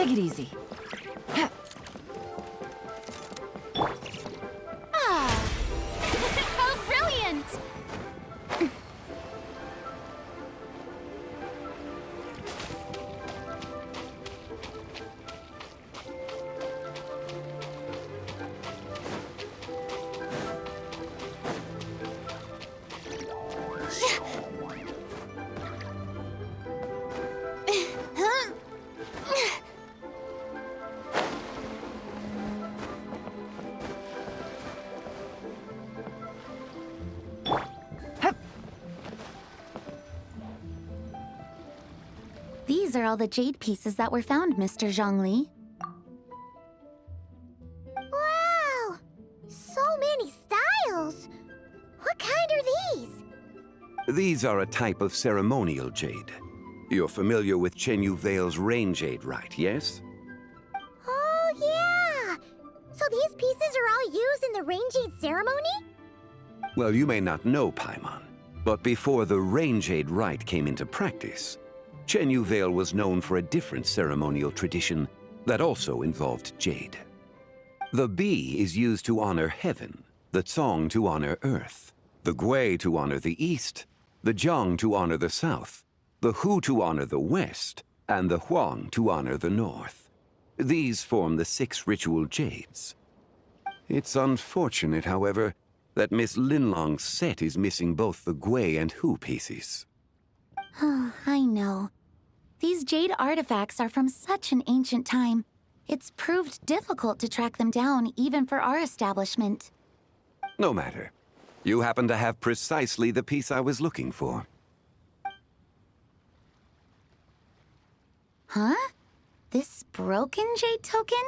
Take it easy. Ah! How brilliant! These are all the jade pieces that were found, Mr. Zhongli. Wow! So many styles! What kind are these? These are a type of ceremonial jade. You're familiar with Chenyu Vale's rain jade, right, yes? Oh, yeah! So these pieces are all used in the rain jade ceremony? Well, you may not know, Paimon, but before the rain jade rite came into practice, Chenyu Vale was known for a different ceremonial tradition that also involved jade. The bee is used to honor heaven, the Tsong to honor earth, the Gui to honor the east, the Jiang to honor the south, the Hu to honor the west, and the Huang to honor the north. These form the 6 ritual jades. It's unfortunate, however, that Miss Linlong's set is missing both the Gui and Hu pieces. Oh, I know. These jade artifacts are from such an ancient time. It's proved difficult to track them down, even for our establishment. No matter. You happen to have precisely the piece I was looking for. Huh? This broken jade token?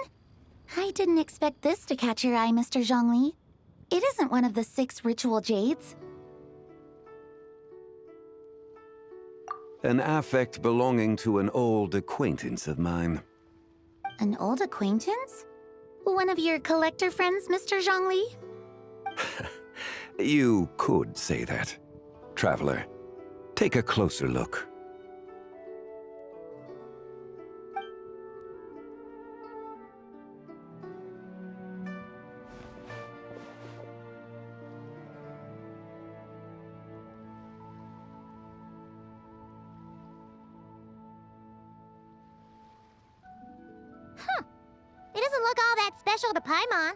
I didn't expect this to catch your eye, Mr. Zhongli. It isn't one of the 6 ritual jades. An affect belonging to an old acquaintance of mine. An old acquaintance? One of your collector friends, Mr. Zhongli? You could say that. Traveler, take a closer look. It doesn't look all that special to Paimon.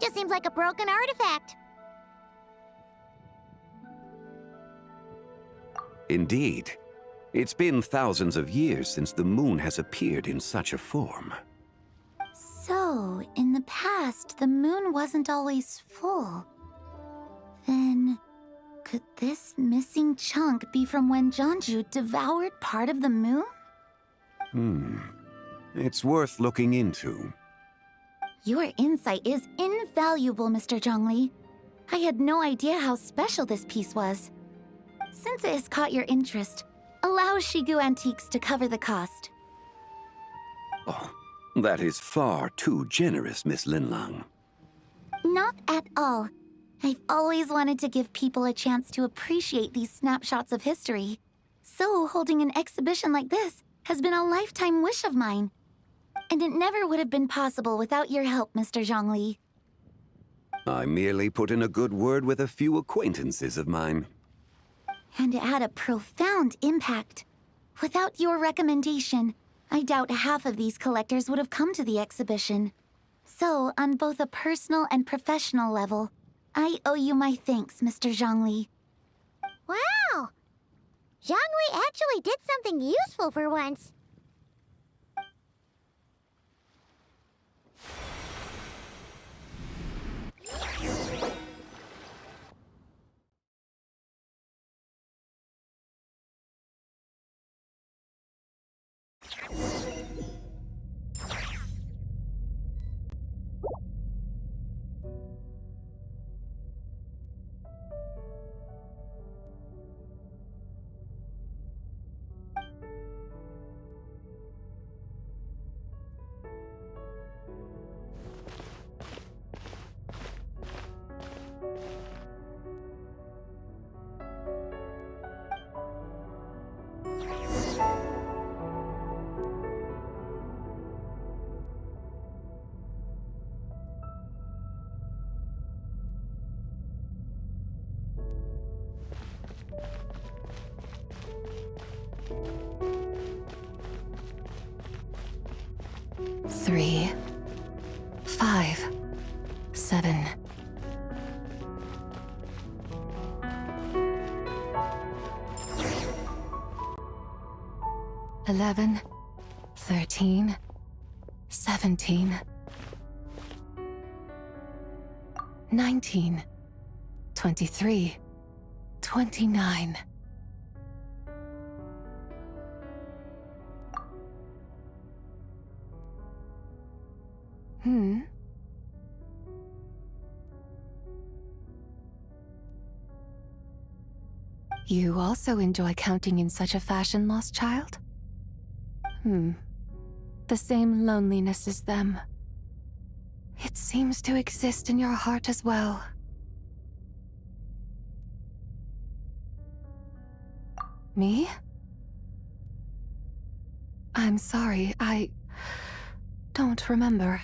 Just seems like a broken artifact. Indeed. It's been thousands of years since the moon has appeared in such a form. So, in the past, the moon wasn't always full. Then, could this missing chunk be from when Jianzhu devoured part of the moon? It's worth looking into. Your insight is invaluable, Mr. Zhongli. I had no idea how special this piece was. Since it has caught your interest, allow Shigu Antiques to cover the cost. Oh, that is far too generous, Miss Linlang. Not at all. I've always wanted to give people a chance to appreciate these snapshots of history. So holding an exhibition like this has been a lifetime wish of mine. And it never would have been possible without your help, Mr. Zhongli. I merely put in a good word with a few acquaintances of mine. And it had a profound impact. Without your recommendation, I doubt half of these collectors would have come to the exhibition. So, on both a personal and professional level, I owe you my thanks, Mr. Zhongli. Wow! Zhongli actually did something useful for once. 3, 5, 7. $11, 13, 17, 19, 23, 29. You also enjoy counting in such a fashion, lost child? The same loneliness as them. It seems to exist in your heart as well. Me? I'm sorry, I don't remember.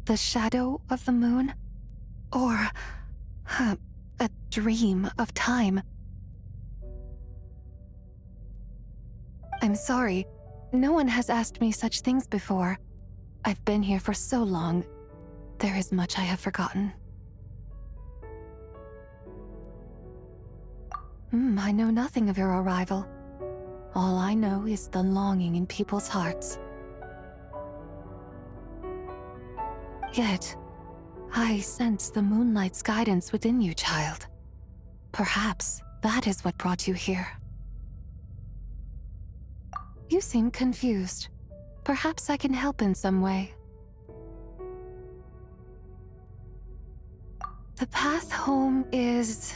The shadow of the moon? Or a dream of time? I'm sorry. No one has asked me such things before. I've been here for so long. There is much I have forgotten. I know nothing of your arrival. All I know is the longing in people's hearts. Yet, I sense the moonlight's guidance within you, child. Perhaps that is what brought you here. You seem confused. Perhaps I can help in some way. The path home is...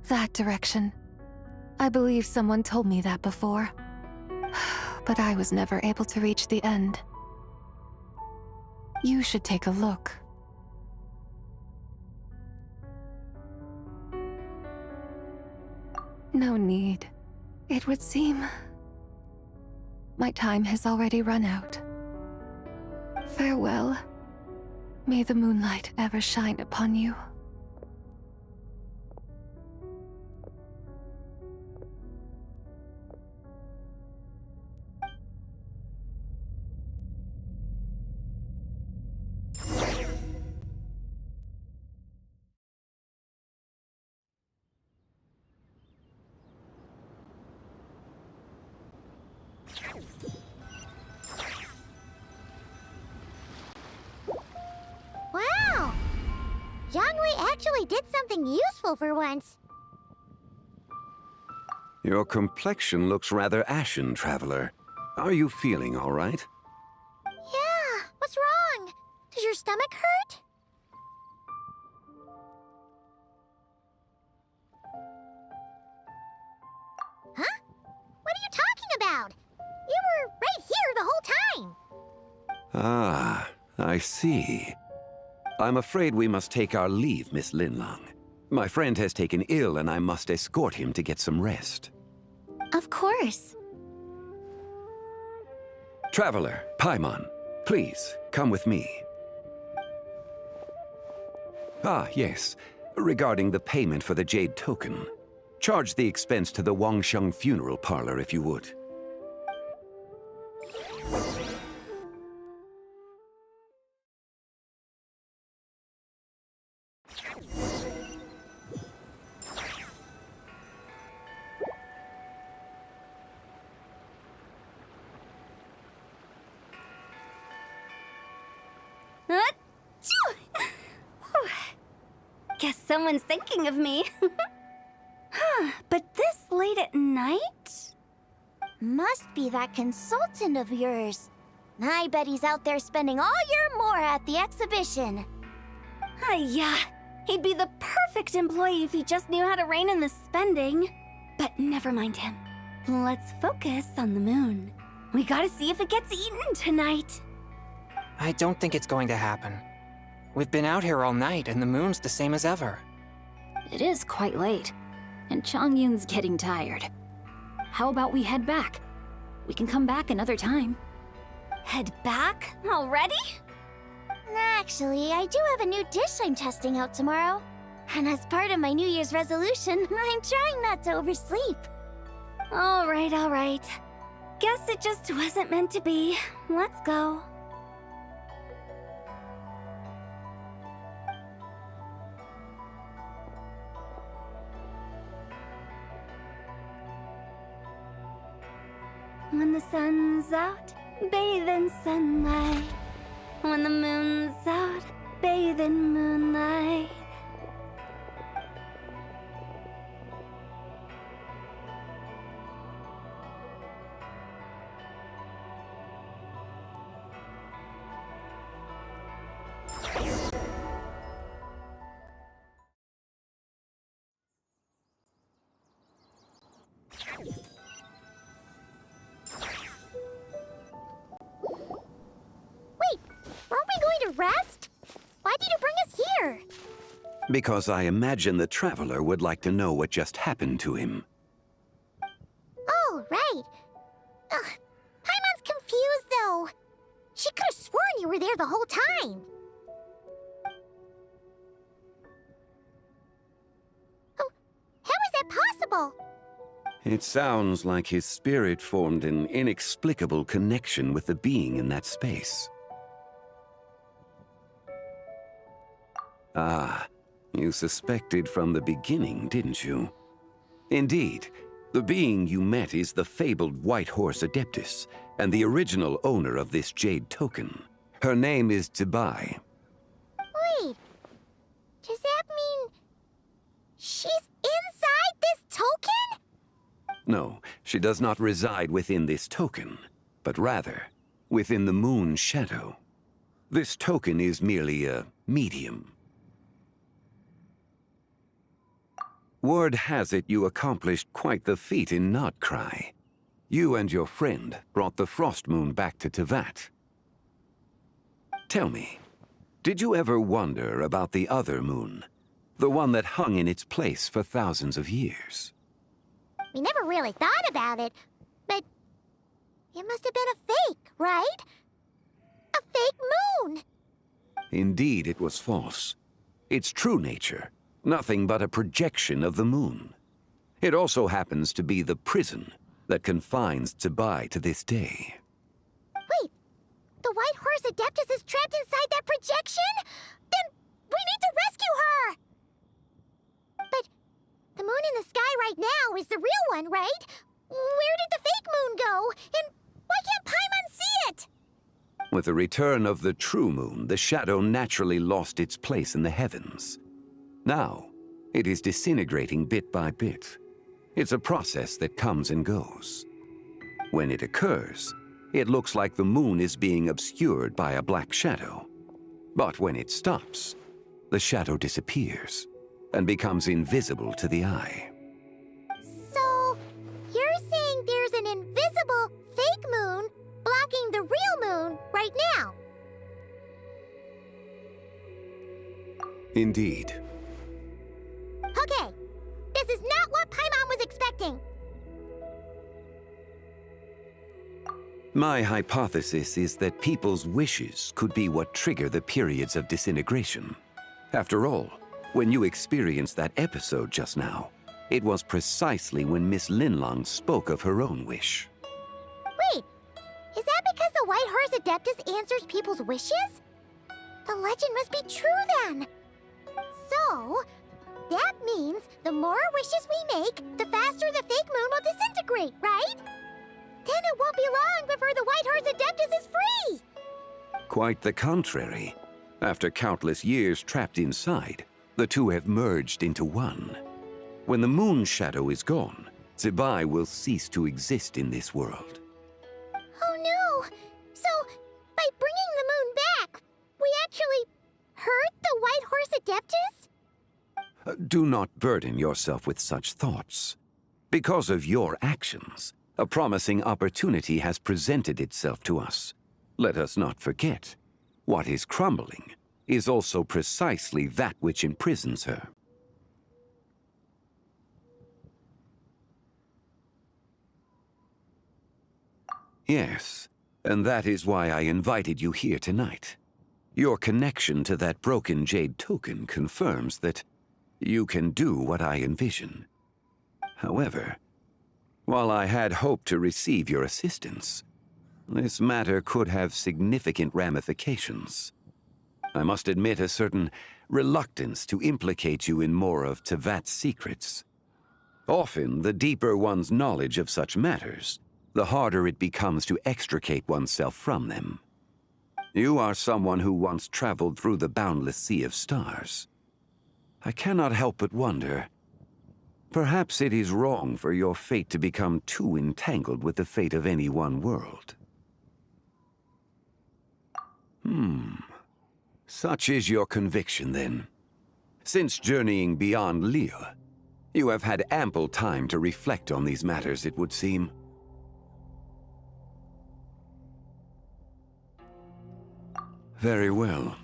that direction. I believe someone told me that before. But I was never able to reach the end. You should take a look. No need. It would seem my time has already run out. Farewell. May the moonlight ever shine upon you. Wow! Yangwei actually did something useful for once. Your complexion looks rather ashen, traveler. Are you feeling all right? Yeah, what's wrong? Does your stomach hurt? Huh? What are you talking about? You were right here the whole time. Ah, I see. I'm afraid we must take our leave, Miss Linlong. My friend has taken ill and I must escort him to get some rest. Of course. Traveler, Paimon, please, come with me. Ah, yes. Regarding the payment for the Jade token. Charge the expense to the Wangsheng funeral parlor if you would. Guess someone's thinking of me. But this late at night? Must be that consultant of yours. I bet he's out there spending all year more at the exhibition. Yeah, he'd be the perfect employee if he just knew how to rein in the spending. But never mind him. Let's focus on the moon. We gotta see if it gets eaten tonight. I don't think it's going to happen. We've been out here all night, and the moon's the same as ever. It is quite late, and Chongyun's getting tired. How about we head back? We can come back another time. Head back? Already? Actually, I do have a new dish I'm testing out tomorrow. And as part of my New Year's resolution, I'm trying not to oversleep. All right. Guess it just wasn't meant to be. Let's go. When the sun's out, bathe in sunlight. When the moon's out, bathe in moonlight. Wait, aren't we going to rest? Why did you bring us here? Because I imagine the traveler would like to know what just happened to him. Oh, right. Ugh, Paimon's confused, though. She could have sworn you were there the whole time. Oh, how is that possible? It sounds like his spirit formed an inexplicable connection with the being in that space. Ah, you suspected from the beginning, didn't you? Indeed, the being you met is the fabled White Horse Adeptus, and the original owner of this jade token. Her name is Zibai. Wait, does that mean she's inside this token? No, she does not reside within this token, but rather within the moon's shadow. This token is merely a medium. Word has it you accomplished quite the feat in Notcry. You and your friend brought the Frost Moon back to Tevat. Tell me, did you ever wonder about the other moon? The one that hung in its place for thousands of years? We never really thought about it, but it must have been a fake, right? A fake moon! Indeed, it was false. Its true nature, nothing but a projection of the moon. It also happens to be the prison that confines Zibai to this day. Wait, the White Horse Adeptus is trapped inside that projection? Then we need to rescue her! But the moon in the sky right now is the real one, right? Where did the fake moon go? And why can't Paimon see it? With the return of the true moon, the shadow naturally lost its place in the heavens. Now, it is disintegrating bit by bit. It's a process that comes and goes. When it occurs, it looks like the moon is being obscured by a black shadow. But when it stops, the shadow disappears and becomes invisible to the eye. So, you're saying there's an invisible fake moon blocking the real moon right now? Indeed. Okay, this is not what Paimon was expecting. My hypothesis is that people's wishes could be what trigger the periods of disintegration. After all, when you experienced that episode just now, it was precisely when Miss Linlong spoke of her own wish. Wait, is that because the White Horse Adeptus answers people's wishes? The legend must be true then. So, that means the more wishes we make, the faster the fake moon will disintegrate, right? Then it won't be long before the White Horse Adeptus is free! Quite the contrary. After countless years trapped inside, the two have merged into one. When the moon shadow is gone, Zibai will cease to exist in this world. Oh no! So, by bringing the moon back, we actually hurt the White Horse Adeptus? Do not burden yourself with such thoughts. Because of your actions, a promising opportunity has presented itself to us. Let us not forget, what is crumbling is also precisely that which imprisons her. Yes, and that is why I invited you here tonight. Your connection to that broken jade token confirms that you can do what I envision. However, while I had hoped to receive your assistance, this matter could have significant ramifications. I must admit a certain reluctance to implicate you in more of Tevat's secrets. Often, the deeper one's knowledge of such matters, the harder it becomes to extricate oneself from them. You are someone who once traveled through the boundless sea of stars. I cannot help but wonder, perhaps it is wrong for your fate to become too entangled with the fate of any one world. Such is your conviction, then. Since journeying beyond Lille, you have had ample time to reflect on these matters, it would seem. Very well.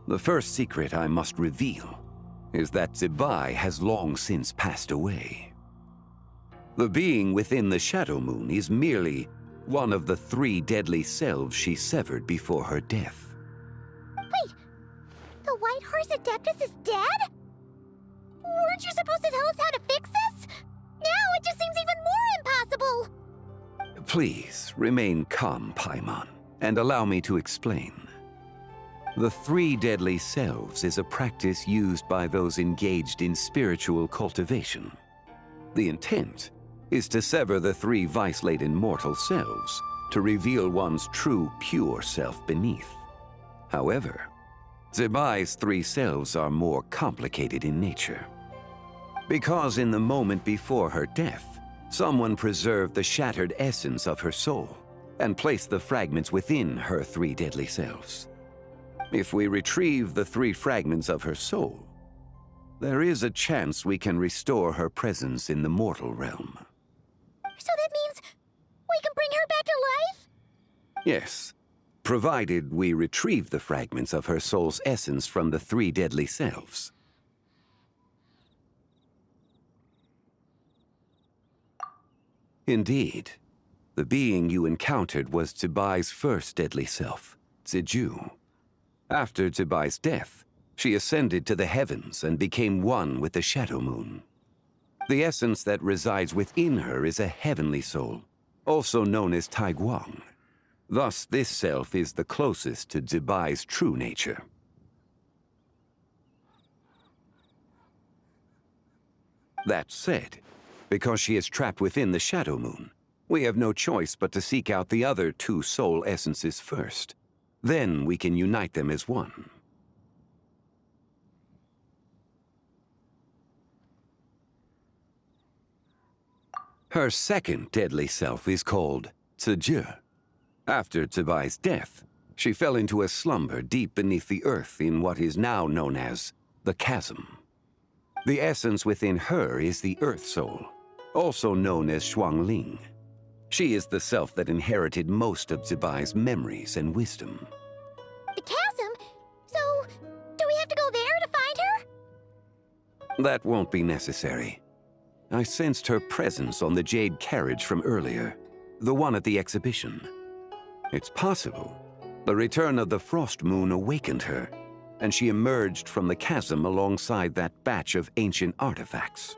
The first secret I must reveal is that Zebai has long since passed away. The being within the Shadow Moon is merely one of the 3 deadly selves she severed before her death. Wait, the White Horse Adeptus is dead? Weren't you supposed to tell us how to fix this? Now it just seems even more impossible! Please, remain calm, Paimon, and allow me to explain. The 3 deadly selves is a practice used by those engaged in spiritual cultivation. The intent is to sever the 3 vice-laden mortal selves to reveal one's true, pure self beneath. However, Zebai's 3 selves are more complicated in nature. Because in the moment before her death, someone preserved the shattered essence of her soul and placed the fragments within her 3 deadly selves. If we retrieve the 3 fragments of her soul, there is a chance we can restore her presence in the mortal realm. So that means we can bring her back to life? Yes, provided we retrieve the fragments of her soul's essence from the 3 deadly selves. Indeed, the being you encountered was Zebai's first deadly self, Ziju. After Zebai's death, she ascended to the heavens and became one with the Shadow Moon. The essence that resides within her is a heavenly soul, also known as Taiguang. Thus, this self is the closest to Zebai's true nature. That said, because she is trapped within the Shadow Moon, we have no choice but to seek out the other 2 soul essences first. Then we can unite them as one. Her second deadly self is called Ziju. After Zebai's death, she fell into a slumber deep beneath the earth in what is now known as the Chasm. The essence within her is the Earth Soul, also known as Shuangling. She is the self that inherited most of Zebai's memories and wisdom. The chasm? So, do we have to go there to find her? That won't be necessary. I sensed her presence on the jade carriage from earlier, the one at the exhibition. It's possible the return of the Frost Moon awakened her, and she emerged from the chasm alongside that batch of ancient artifacts.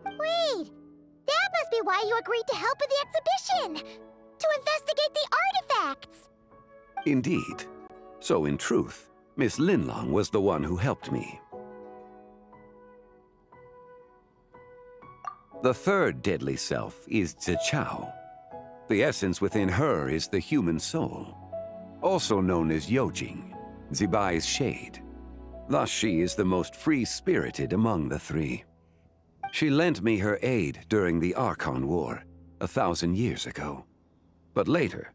Wait, that must be why you agreed to help with the exhibition! To investigate the artifacts! Indeed. So in truth, Miss Linlong was the one who helped me. The third deadly self is Zichao. The essence within her is the human soul, also known as Yojing, Zebai's shade. Thus she is the most free-spirited among the 3. She lent me her aid during the Archon War 1,000 years ago. But later,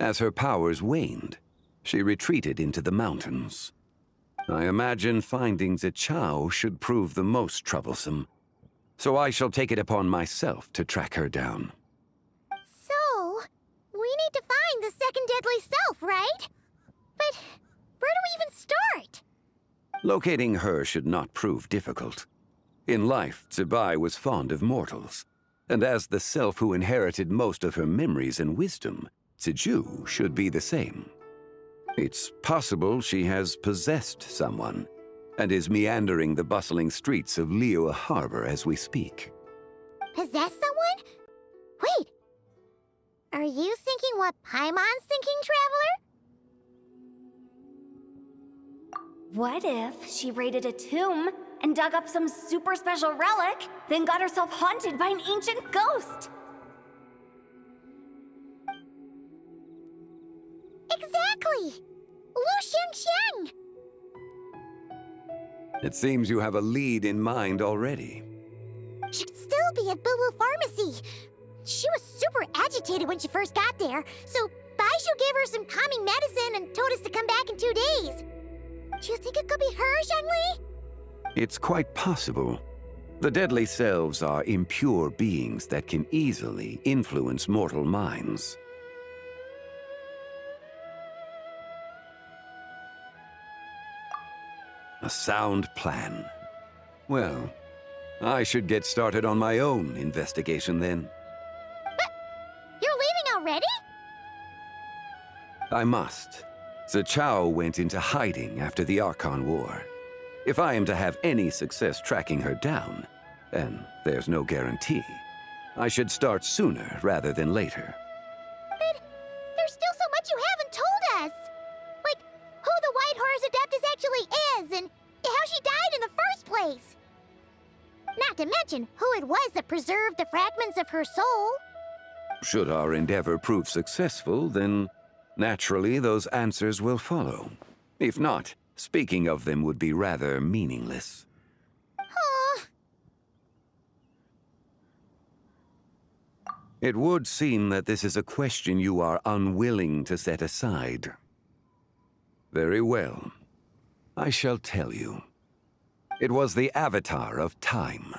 as her powers waned, she retreated into the mountains. I imagine finding Zichao should prove the most troublesome, so I shall take it upon myself to track her down. So, we need to find the second deadly self, right? But where do we even start? Locating her should not prove difficult. In life, Zebai was fond of mortals, and as the self who inherited most of her memories and wisdom, Ziju should be the same. It's possible she has possessed someone, and is meandering the bustling streets of Liyue Harbor as we speak. Possess someone? Wait. Are you thinking what Paimon's thinking, Traveler? What if she raided a tomb and dug up some super special relic, then got herself haunted by an ancient ghost? Exactly! Lu Xiangxiang! It seems you have a lead in mind already. She'd still be at Boo Boo Pharmacy. She was super agitated when she first got there, so Baishu gave her some calming medicine and told us to come back in 2 days. Do you think it could be her, Zhengli? It's quite possible. The deadly selves are impure beings that can easily influence mortal minds. A sound plan. Well, I should get started on my own investigation then. You're leaving already? I must. Zichao went into hiding after the Archon War. If I am to have any success tracking her down, and there's no guarantee, I should start sooner rather than later. But there's still so much you haven't told us. Like, who the White Horse Adeptus actually is, and how she died in the first place. Not to mention who it was that preserved the fragments of her soul. Should our endeavor prove successful, then naturally those answers will follow. If not, speaking of them would be rather meaningless. Aw. It would seem that this is a question you are unwilling to set aside. Very well. I shall tell you. It was the Avatar of Time.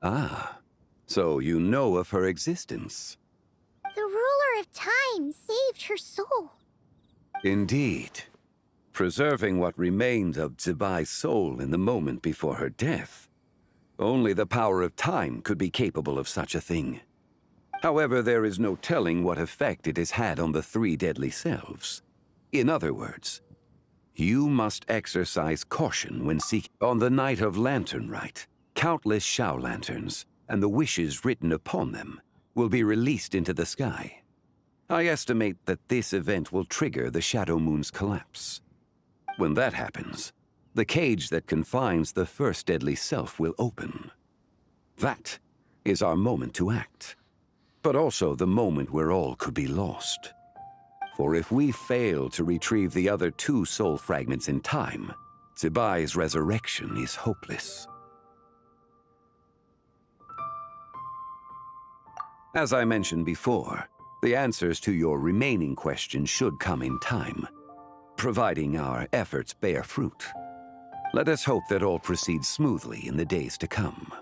Ah, so you know of her existence. The ruler of time saved her soul. Indeed. Preserving what remained of Zibai's soul in the moment before her death. Only the power of time could be capable of such a thing. However, there is no telling what effect it has had on the 3 deadly selves. In other words, you must exercise caution when seeking. On the night of Lantern Rite, countless Shao lanterns, and the wishes written upon them, will be released into the sky. I estimate that this event will trigger the Shadow Moon's collapse. When that happens, the cage that confines the first deadly self will open. That is our moment to act, but also the moment where all could be lost. For if we fail to retrieve the other 2 soul fragments in time, Zibai's resurrection is hopeless. As I mentioned before, the answers to your remaining questions should come in time, providing our efforts bear fruit. Let us hope that all proceeds smoothly in the days to come.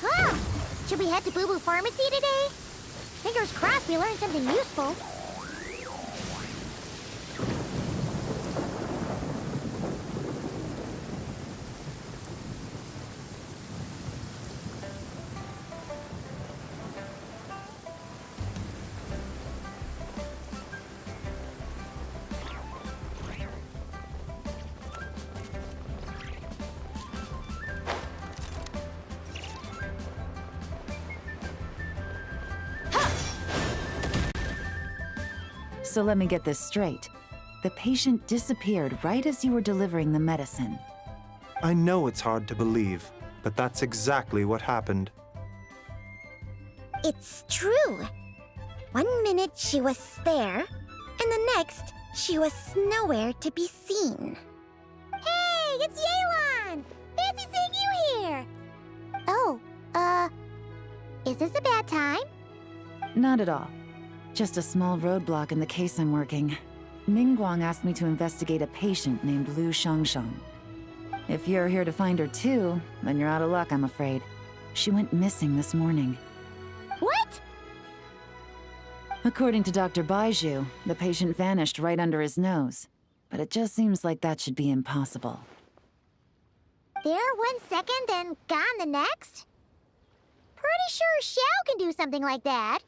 Ah! Should we head to Boo Boo Pharmacy today? Fingers crossed we learned something useful. So let me get this straight. the patient disappeared right as you were delivering the medicine. I know it's hard to believe, but that's exactly what happened. It's true. 1 minute she was there, and the next she was nowhere to be seen. Hey, it's Yelan! Fancy seeing you here! Oh, is this a bad time? Not at all. Just a small roadblock in the case I'm working. Mingguang asked me to investigate a patient named Lu Shangshang. If you're here to find her too, then you're out of luck, I'm afraid. She went missing this morning. What? According to Dr. Baiju, the patient vanished right under his nose. But it just seems like that should be impossible. There 1 second and gone the next? Pretty sure Xiao can do something like that.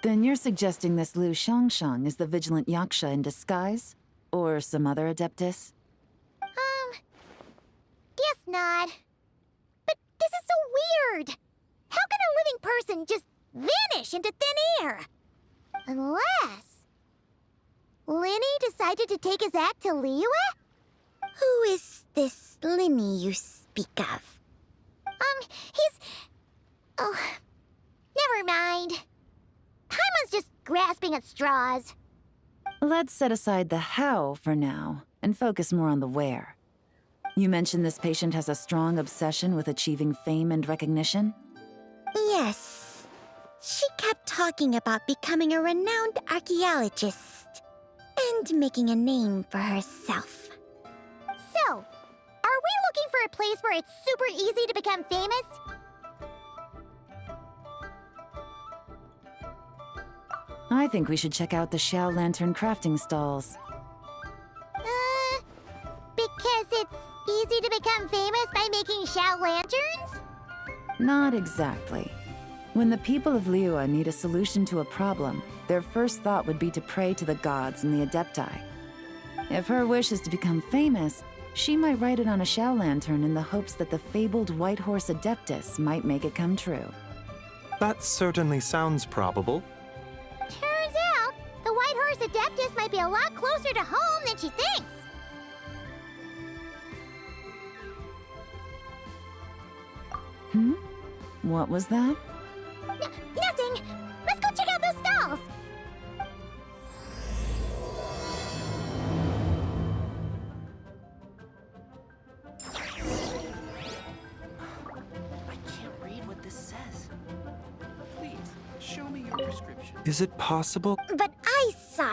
Then you're suggesting this Lu Shangshang is the vigilant Yaksha in disguise? Or some other adeptus? Guess not. But this is so weird. How can a living person just vanish into thin air? Unless Linny decided to take his act to Liyue? Who is this Linny you speak of? He's... Oh, never mind. Paimon's just grasping at straws. Let's set aside the how for now, and focus more on the where. You mentioned this patient has a strong obsession with achieving fame and recognition? Yes. She kept talking about becoming a renowned archaeologist and making a name for herself. So, are we looking for a place where it's super easy to become famous? I think we should check out the Xiao Lantern crafting stalls. Because it's easy to become famous by making Xiao lanterns? Not exactly. When the people of Liyue need a solution to a problem, their first thought would be to pray to the gods and the Adepti. If her wish is to become famous, she might write it on a Xiao Lantern in the hopes that the fabled White Horse Adeptus might make it come true. That certainly sounds probable. Turns out, the White Horse Adeptus might be a lot closer to home than she thinks. What was that? Nothing! Let's go check out those stalls! I can't read what this says. Please, show me your prescription. Is it possible? But I saw...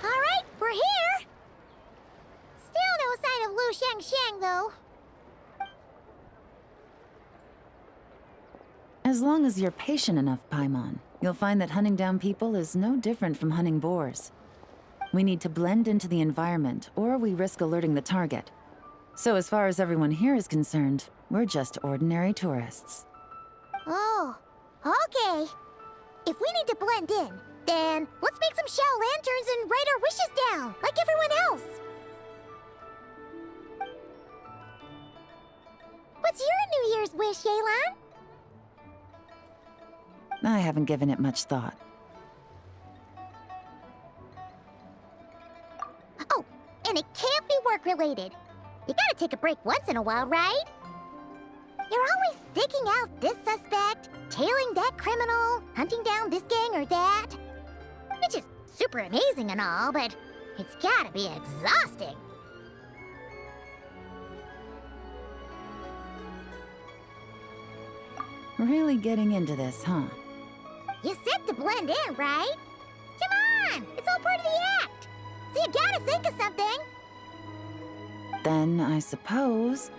Alright, we're here! Still no sign of Lu Shangshang, though. As long as you're patient enough, Paimon, you'll find that hunting down people is no different from hunting boars. We need to blend into the environment, or we risk alerting the target. So as far as everyone here is concerned, we're just ordinary tourists. Oh, okay. If we need to blend in, then let's make some Xiao lanterns and write our wishes down, like everyone else. What's your New Year's wish, Yelan? I haven't given it much thought. Oh, and it can't be work-related. You gotta take a break once in a while, right? You're always staking out this suspect, tailing that criminal, hunting down this gang or that. Which is super amazing and all, but it's gotta be exhausting. Really getting into this, huh? You said to blend in, right? Come on, it's all part of the act. So you gotta think of something. Then, I suppose,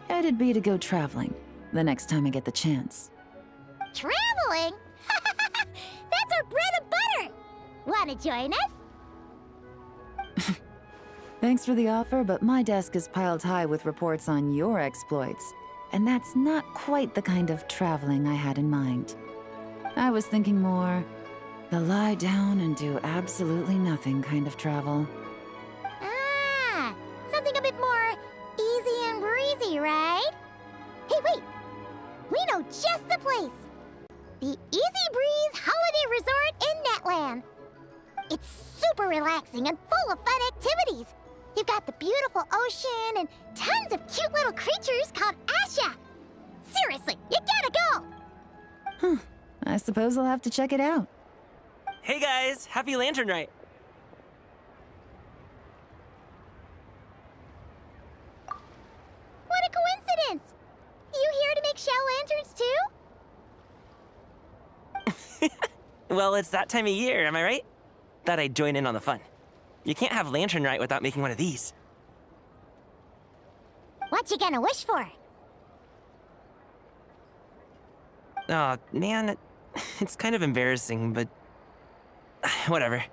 it'd be to go traveling, the next time I get the chance. Traveling? That's our bread and butter. Wanna join us? Thanks for the offer, but my desk is piled high with reports on your exploits. And that's not quite the kind of traveling I had in mind. I was thinking more the lie down and do absolutely nothing kind of travel. Ah, something a bit more easy and breezy, right? Hey, wait! We know just the place! The Easy Breeze Holiday Resort in Netland. It's super relaxing and full of fun activities. You've got the beautiful ocean and tons of cute little creatures called Asha. Seriously, you gotta go! I suppose I'll have to check it out. Hey guys, happy Lantern Rite! What a coincidence! You here to make shell lanterns too? Well, it's that time of year, am I right? Thought I'd join in on the fun. You can't have Lantern Rite without making one of these. What you gonna wish for? Aw, man, it's kind of embarrassing, but... whatever.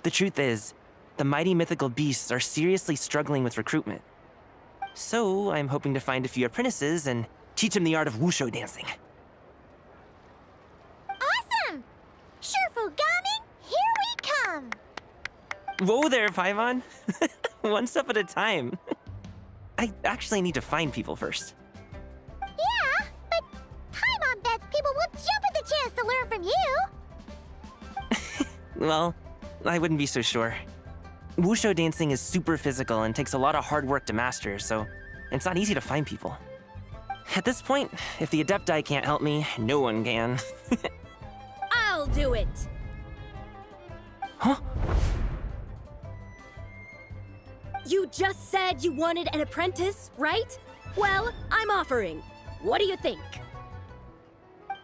The truth is, the mighty mythical beasts are seriously struggling with recruitment. So, I'm hoping to find a few apprentices and teach them the art of wushu dancing. Awesome! Shurfugami, here we come! Whoa there, Paimon! One step at a time. I actually need to find people first. Yeah, but Paimon bets people will jump at the chance to learn from you! Well, I wouldn't be so sure. Wushu dancing is super physical and takes a lot of hard work to master, so it's not easy to find people. At this point, if the Adepti can't help me, no one can. I'll do it! Huh? You just said you wanted an apprentice, right? Well, I'm offering. What do you think?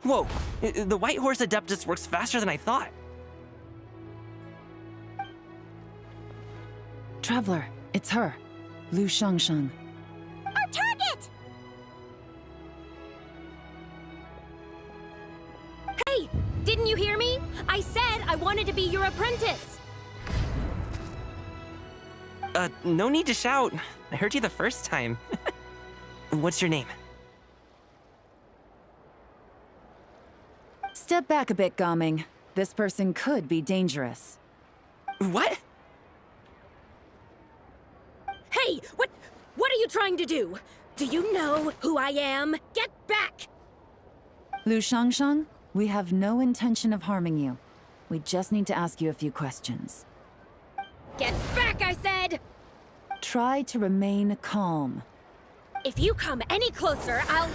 Whoa, the White Horse Adeptus works faster than I thought. Traveler, it's her. Lu Shangsheng. Our target! Hey, didn't you hear me? I said I wanted to be your apprentice. No need to shout. I heard you the first time. What's your name? Step back a bit, Gaming. This person could be dangerous. What? Hey, what are you trying to do? Do you know who I am? Get back! Lu Shangsheng, we have no intention of harming you. We just need to ask you a few questions. Get back, I said! Try to remain calm. If you come any closer, I'll...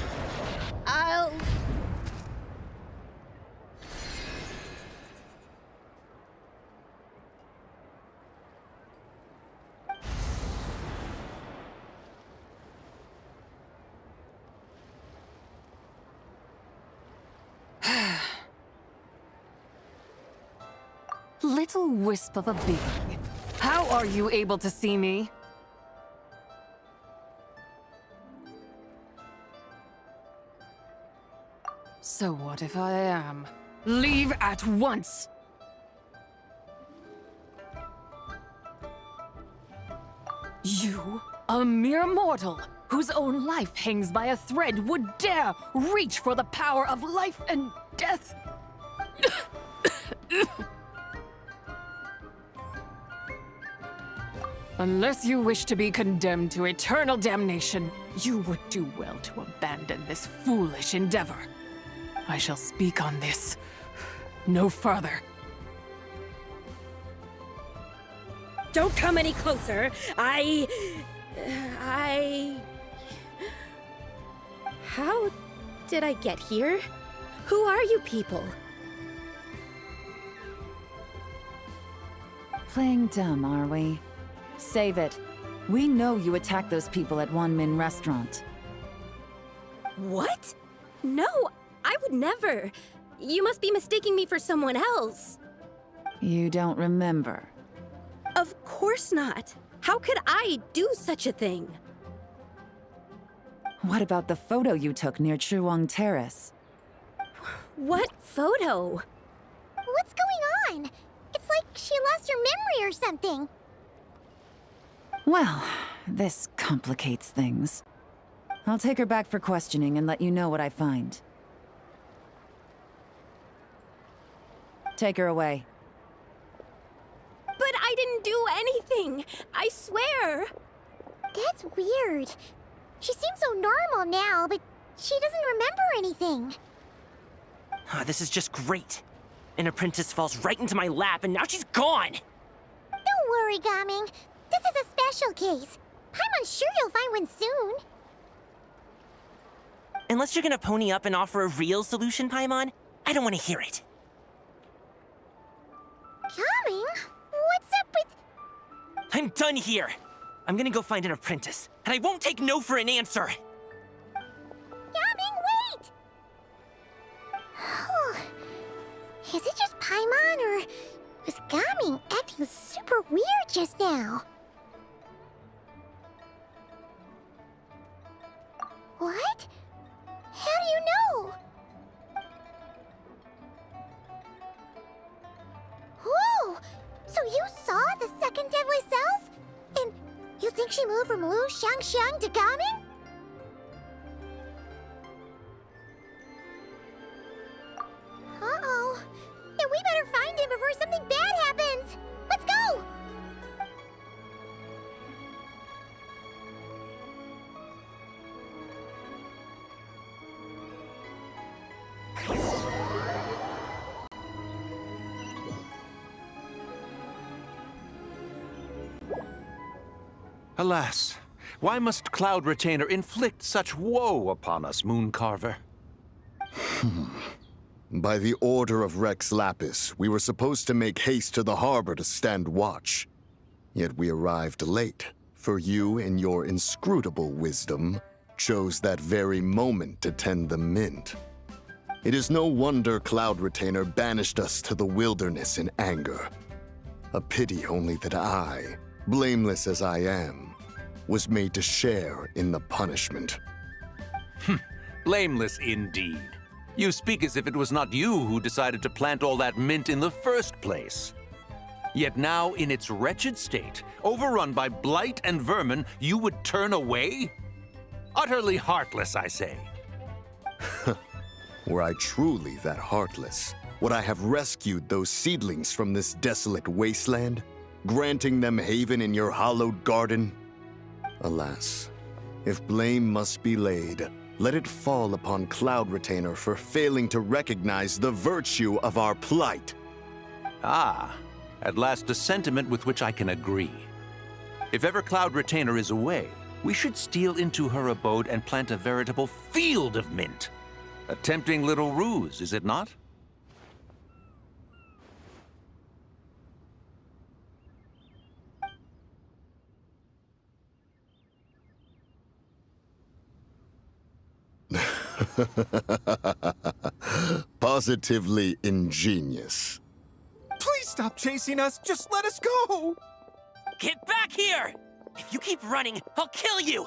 Little wisp of a being. How are you able to see me? So what if I am? Leave at once! You, a mere mortal, whose own life hangs by a thread, would dare reach for the power of life and death? Unless you wish to be condemned to eternal damnation, you would do well to abandon this foolish endeavor. I shall speak on this no further. Don't come any closer. How did I get here? Who are you people? Playing dumb, are we? Save it. We know you attacked those people at Wanmin Restaurant. What? No, I would never. You must be mistaking me for someone else. You don't remember. Of course not. How could I do such a thing? What about the photo you took near Chuang Terrace? What photo? What's going on? It's like she lost her memory or something. Well, this complicates things. I'll take her back for questioning and let you know what I find. Take her away. But I didn't do anything! I swear! That's weird. She seems so normal now, but she doesn't remember anything. This is just great. An apprentice falls right into my lap, and now she's gone! Don't worry, Gaming. This is a special case. I'm sure you'll find one soon. Unless you're gonna pony up and offer a real solution, Paimon, I don't want to hear it. Gaming? What's up with... I'm done here! I'm gonna go find an apprentice, and I won't take no for an answer! Gaming, wait! Is it just Paimon, or was Gaming acting super weird just now? What? How do you know? Whoa! So you saw the second deadly self? And you think she moved from Lu Xiangxiang to Gaming? Uh-oh. Then we better find him before something bad happens! Let's go! Alas, why must Cloud Retainer inflict such woe upon us, Mooncarver? By the order of Rex Lapis, we were supposed to make haste to the harbor to stand watch. Yet we arrived late, for you, in your inscrutable wisdom, chose that very moment to tend the mint. It is no wonder Cloud Retainer banished us to the wilderness in anger. A pity only that I, blameless as I am, was made to share in the punishment. Blameless indeed. You speak as if it was not you who decided to plant all that mint in the first place. Yet now, in its wretched state, overrun by blight and vermin, you would turn away? Utterly heartless, I say. Were I truly that heartless, would I have rescued those seedlings from this desolate wasteland, granting them haven in your hallowed garden? Alas, if blame must be laid, let it fall upon Cloud Retainer for failing to recognize the virtue of our plight. Ah, at last a sentiment with which I can agree. If ever Cloud Retainer is away, we should steal into her abode and plant a veritable field of mint. A tempting little ruse, is it not? Positively ingenious. Please stop chasing us! Just let us go! Get back here! If you keep running, I'll kill you!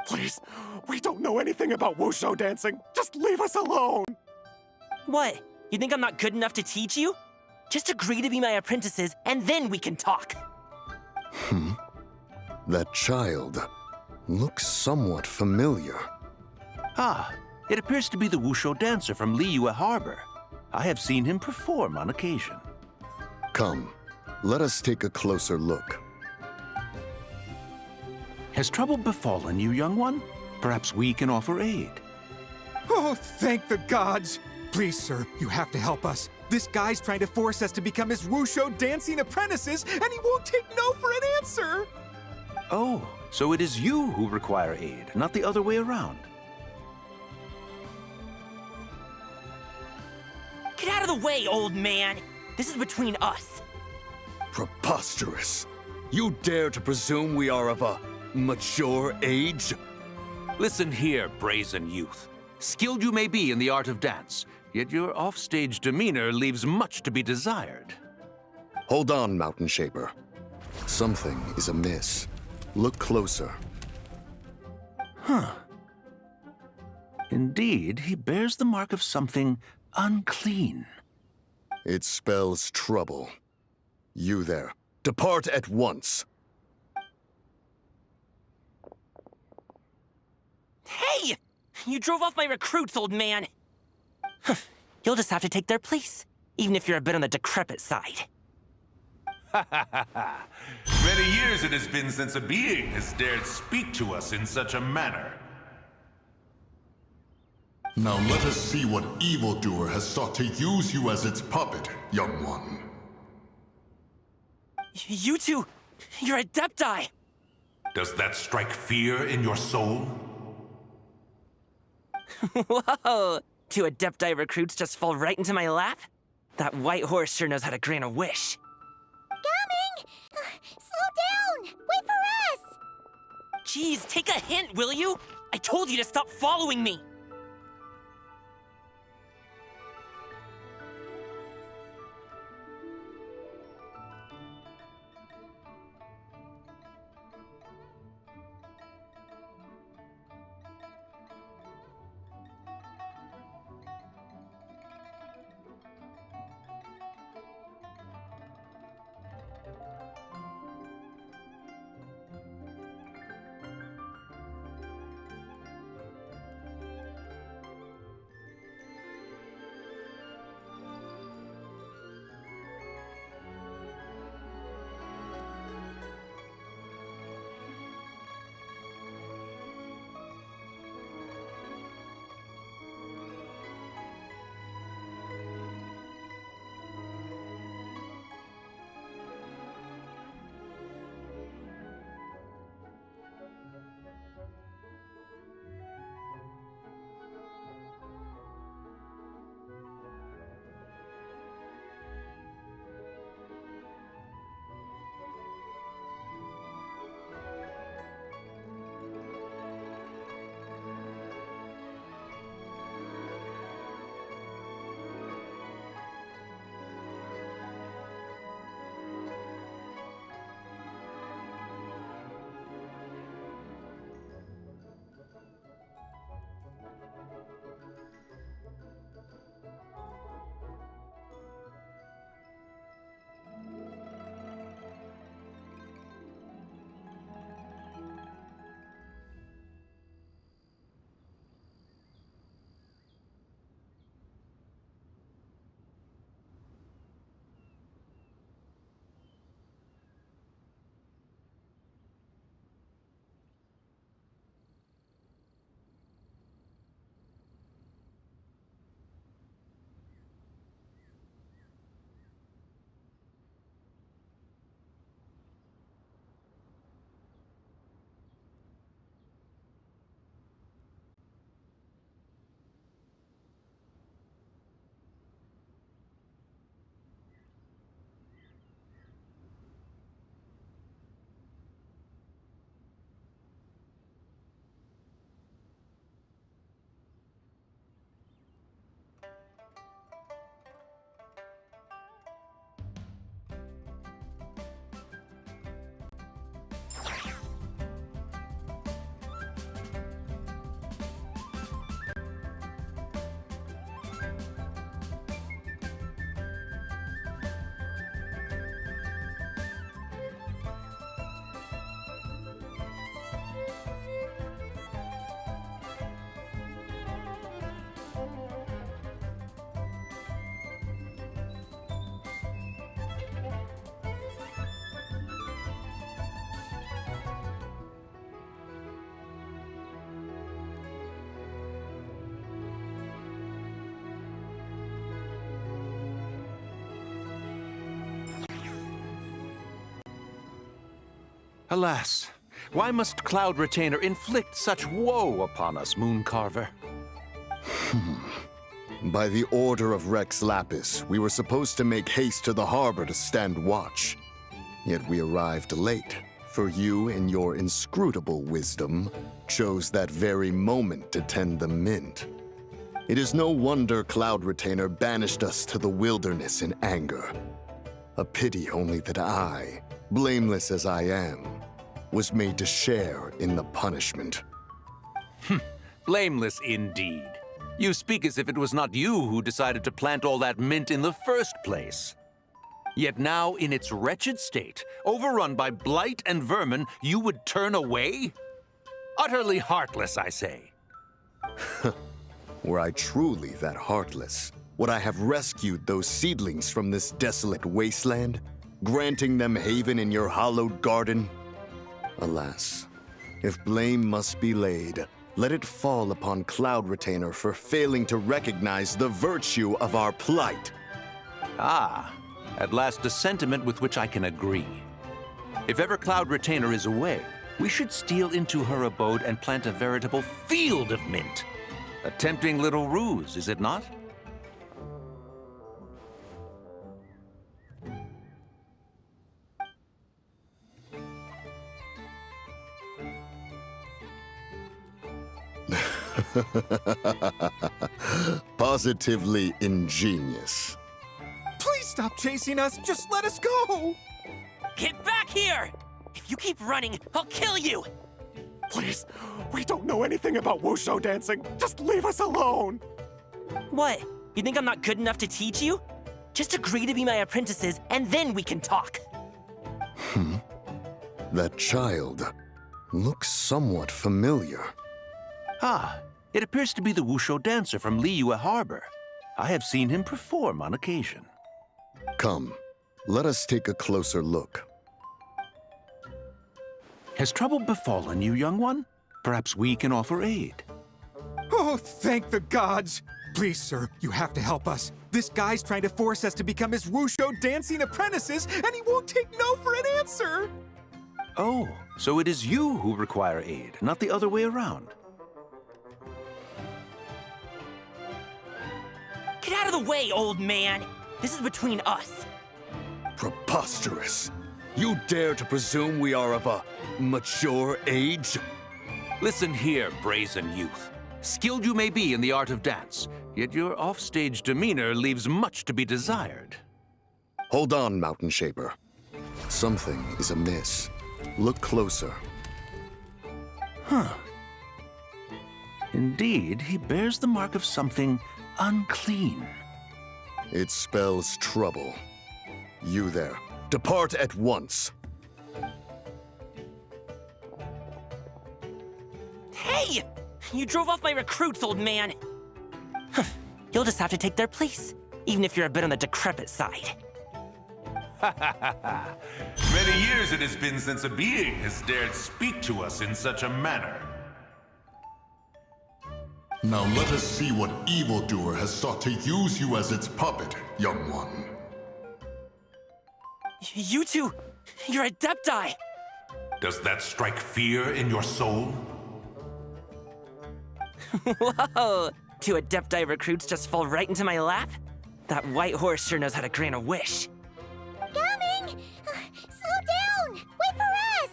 Please, we don't know anything about wushu dancing. Just leave us alone! What? You think I'm not good enough to teach you? Just agree to be my apprentices, and then we can talk. That child looks somewhat familiar. Ah, it appears to be the wushu dancer from Liyue Harbor. I have seen him perform on occasion. Come, let us take a closer look. Has trouble befallen you, young one? Perhaps we can offer aid. Oh, thank the gods! Please, sir, you have to help us. This guy's trying to force us to become his wushu dancing apprentices, and he won't take no for an answer! Oh, so it is you who require aid, not the other way around. Get out of the way, old man! This is between us. Preposterous! You dare to presume we are of a mature age? Listen here, brazen youth. Skilled you may be in the art of dance, yet your offstage demeanor leaves much to be desired. Hold on, Mountain Shaper. Something is amiss. Look closer. Huh. Indeed, he bears the mark of something unclean. It spells trouble. You there. Depart at once. Hey! You drove off my recruits, old man! You'll just have to take their place, even if you're a bit on the decrepit side. Many years it has been since a being has dared speak to us in such a manner. Now let us see what evildoer has sought to use you as its puppet, young one. You two, you're Adepti! Does that strike fear in your soul? Whoa! Two Adepti recruits just fall right into my lap? That white horse sure knows how to grant a wish. Coming! Slow down! Wait for us! Jeez, take a hint, will you? I told you to stop following me! Alas, why must Cloud Retainer inflict such woe upon us, Mooncarver? By the order of Rex Lapis, we were supposed to make haste to the harbor to stand watch. Yet we arrived late, for you, in your inscrutable wisdom, chose that very moment to tend the mint. It is no wonder Cloud Retainer banished us to the wilderness in anger. A pity only that I, blameless as I am, was made to share in the punishment. Blameless indeed. You speak as if it was not you who decided to plant all that mint in the first place. Yet now, in its wretched state, overrun by blight and vermin, you would turn away? Utterly heartless, I say. Were I truly that heartless, would I have rescued those seedlings from this desolate wasteland, granting them haven in your hallowed garden? Alas, if blame must be laid, let it fall upon Cloud Retainer for failing to recognize the virtue of our plight. Ah, at last a sentiment with which I can agree. If ever Cloud Retainer is away, we should steal into her abode and plant a veritable field of mint. A tempting little ruse, is it not? Positively ingenious. Please stop chasing us. Just let us go. Get back here! If you keep running, I'll kill you! Please, we don't know anything about wushu dancing. Just leave us alone. What? You think I'm not good enough to teach you? Just agree to be my apprentices, and then we can talk. That child looks somewhat familiar. Ah, it appears to be the wushu dancer from Liyue Harbor. I have seen him perform on occasion. Come, let us take a closer look. Has trouble befallen you, young one? Perhaps we can offer aid. Oh, thank the gods. Please, sir, you have to help us. This guy's trying to force us to become his wushu dancing apprentices, and he won't take no for an answer. Oh, so it is you who require aid, not the other way around. Get out of the way, old man! This is between us. Preposterous. You dare to presume we are of a mature age? Listen here, brazen youth. Skilled you may be in the art of dance, yet your offstage demeanor leaves much to be desired. Hold on, Mountain Shaper. Something is amiss. Look closer. Huh. Indeed, he bears the mark of something unclean. It spells trouble. You there, depart at once. Hey! You drove off my recruits, old man! You'll just have to take their place, even if you're a bit on the decrepit side. Many years it has been since a being has dared speak to us in such a manner. Now let us see what evildoer has sought to use you as its puppet, young one. You two, you're Adepti! Does that strike fear in your soul? Whoa! Two Adepti recruits just fall right into my lap? That white horse sure knows how to grant a wish. Coming! Slow down! Wait for us!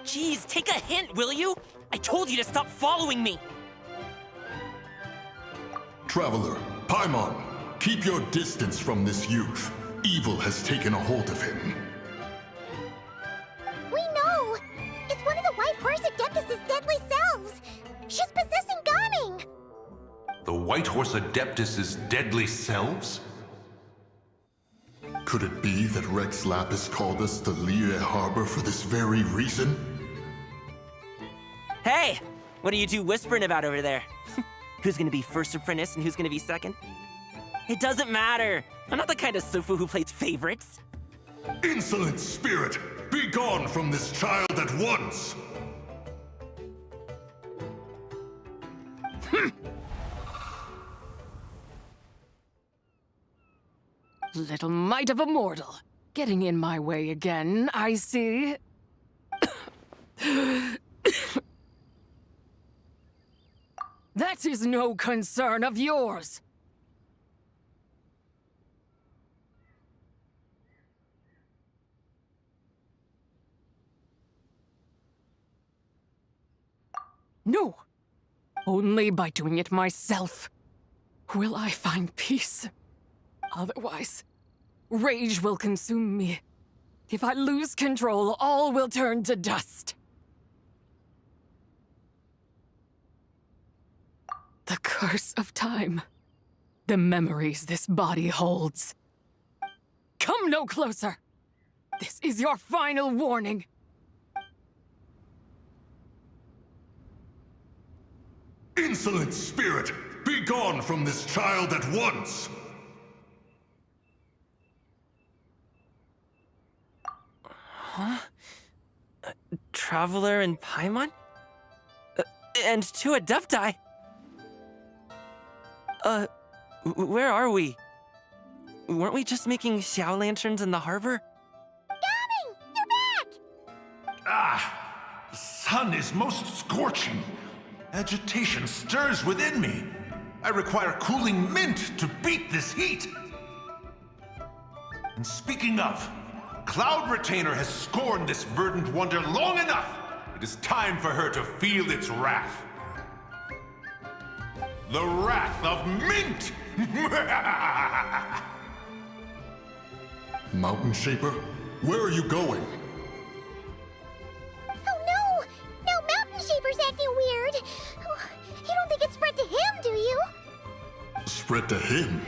Jeez, take a hint, will you? I told you to stop following me! Traveler, Paimon, keep your distance from this youth. Evil has taken a hold of him. We know! It's one of the White Horse Adeptus' deadly selves! She's possessing Gaming! The White Horse Adeptus' deadly selves? Could it be that Rex Lapis called us to Liyue Harbor for this very reason? Hey! What are you two whispering about over there? Who's gonna be first apprentice and who's gonna be second? It doesn't matter! I'm not the kind of Sufu who plays favorites. Insolent spirit! Be gone from this child at once! Little mite of a mortal. Getting in my way again, I see. That is no concern of yours. No. Only by doing it myself will I find peace. Otherwise, rage will consume me. If I lose control, all will turn to dust. The curse of time. The memories this body holds. Come no closer! This is your final warning. Insolent spirit! Be gone from this child at once! Huh? Traveler and Paimon? And two Adepti? Where are we? Weren't we just making Xiao lanterns in the harbor? Gaming! You're back! Ah! The sun is most scorching. Agitation stirs within me. I require cooling mint to beat this heat. And speaking of, Cloud Retainer has scorned this verdant wonder long enough. It is time for her to feel its wrath. The wrath of mint! Mountain Shaper, where are you going? Oh no! Now Mountain Shaper's acting weird! You don't think it spread to him, do you? Spread to him?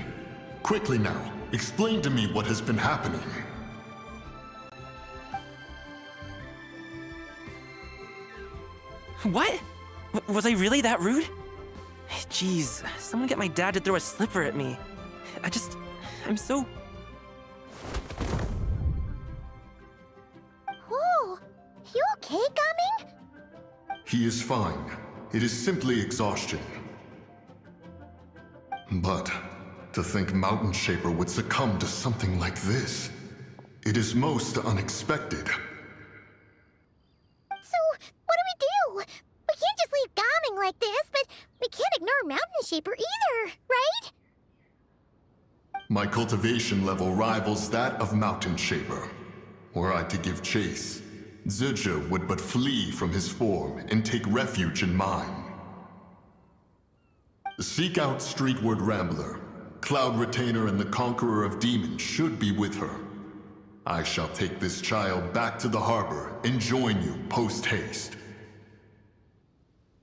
Quickly now, explain to me what has been happening. What? Was I really that rude? Jeez, someone get my dad to throw a slipper at me. I'm so... Whoa! You okay, Gaming? He is fine. It is simply exhaustion. But to think Mountain Shaper would succumb to something like this, it is most unexpected. So, what do? We can't just leave Gaming like this, but we can't ignore Mountain Shaper either, right? My cultivation level rivals that of Mountain Shaper. Were I to give chase, Zizha would but flee from his form and take refuge in mine. Seek out Streetward Rambler. Cloud Retainer and the Conqueror of Demons should be with her. I shall take this child back to the harbor and join you post-haste.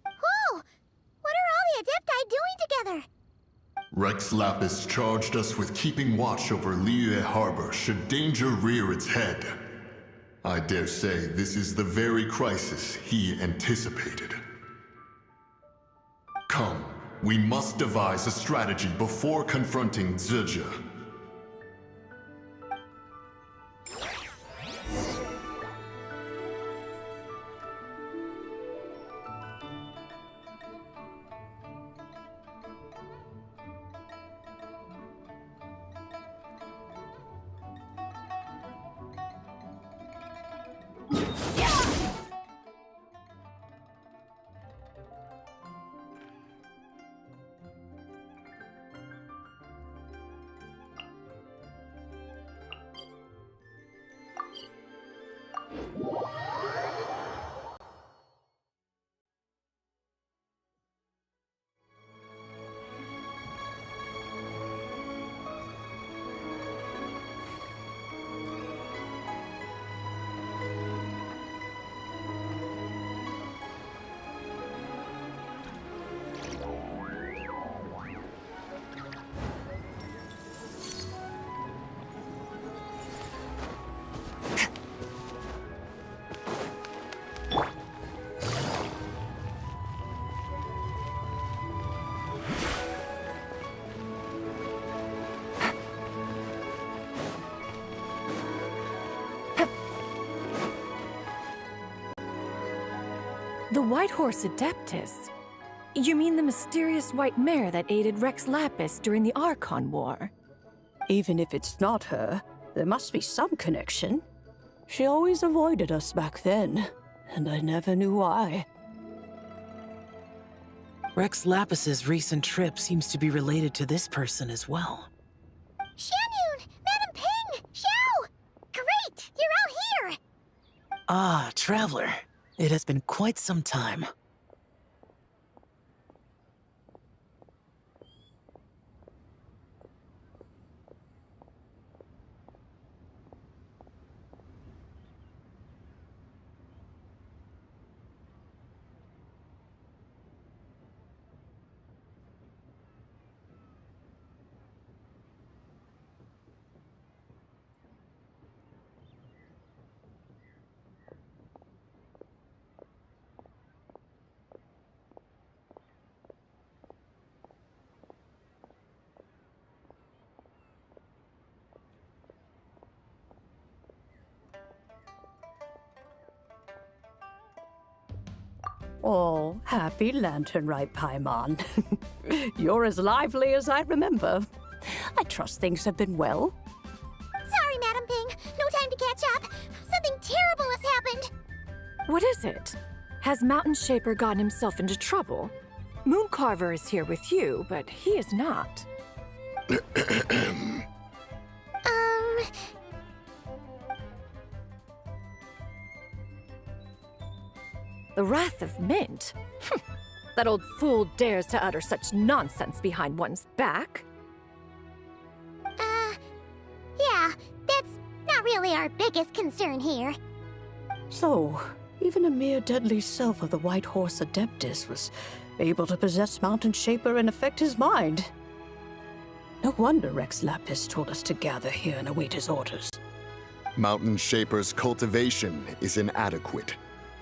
Whoa! What are all the Adepti doing together? Rex Lapis charged us with keeping watch over Liyue Harbor should danger rear its head. I dare say this is the very crisis he anticipated. Come, we must devise a strategy before confronting Zizha. The White Horse Adeptus? You mean the mysterious white mare that aided Rex Lapis during the Archon War? Even if it's not her, there must be some connection. She always avoided us back then, and I never knew why. Rex Lapis's recent trip seems to be related to this person as well. Shanyun! Madam Ping! Xiao! Great! You're out here! Ah, Traveler. It has been quite some time. Oh, happy lantern, right, Paimon? You're as lively as I remember. I trust things have been well. Sorry, Madam Ping. No time to catch up. Something terrible has happened. What is it? Has Mountain Shaper gotten himself into trouble? Mooncarver is here with you, but he is not. The Wrath of Mint? That old fool dares to utter such nonsense behind one's back. Yeah, that's not really our biggest concern here. So, even a mere deadly self of the White Horse Adeptus was able to possess Mountain Shaper and affect his mind. No wonder Rex Lapis told us to gather here and await his orders. Mountain Shaper's cultivation is inadequate.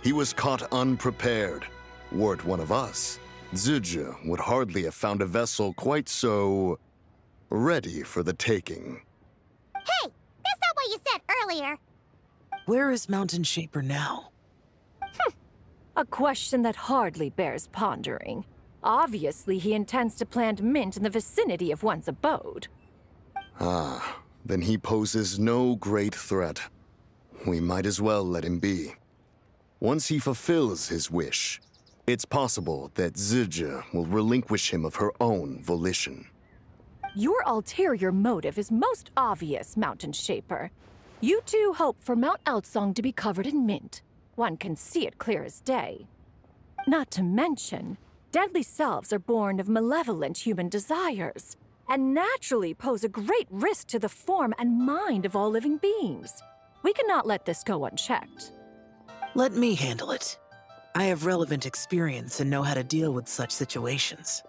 He was caught unprepared. Were it one of us, Zhuge would hardly have found a vessel quite so ready for the taking. Hey, that's not what you said earlier. Where is Mountain Shaper now? A question that hardly bears pondering. Obviously, he intends to plant mint in the vicinity of one's abode. Ah, then he poses no great threat. We might as well let him be. Once he fulfills his wish, it's possible that Zhuge will relinquish him of her own volition. Your ulterior motive is most obvious, Mountain Shaper. You two hope for Mount Outsong to be covered in mint. One can see it clear as day. Not to mention, deadly selves are born of malevolent human desires, and naturally pose a great risk to the form and mind of all living beings. We cannot let this go unchecked. Let me handle it. I have relevant experience and know how to deal with such situations.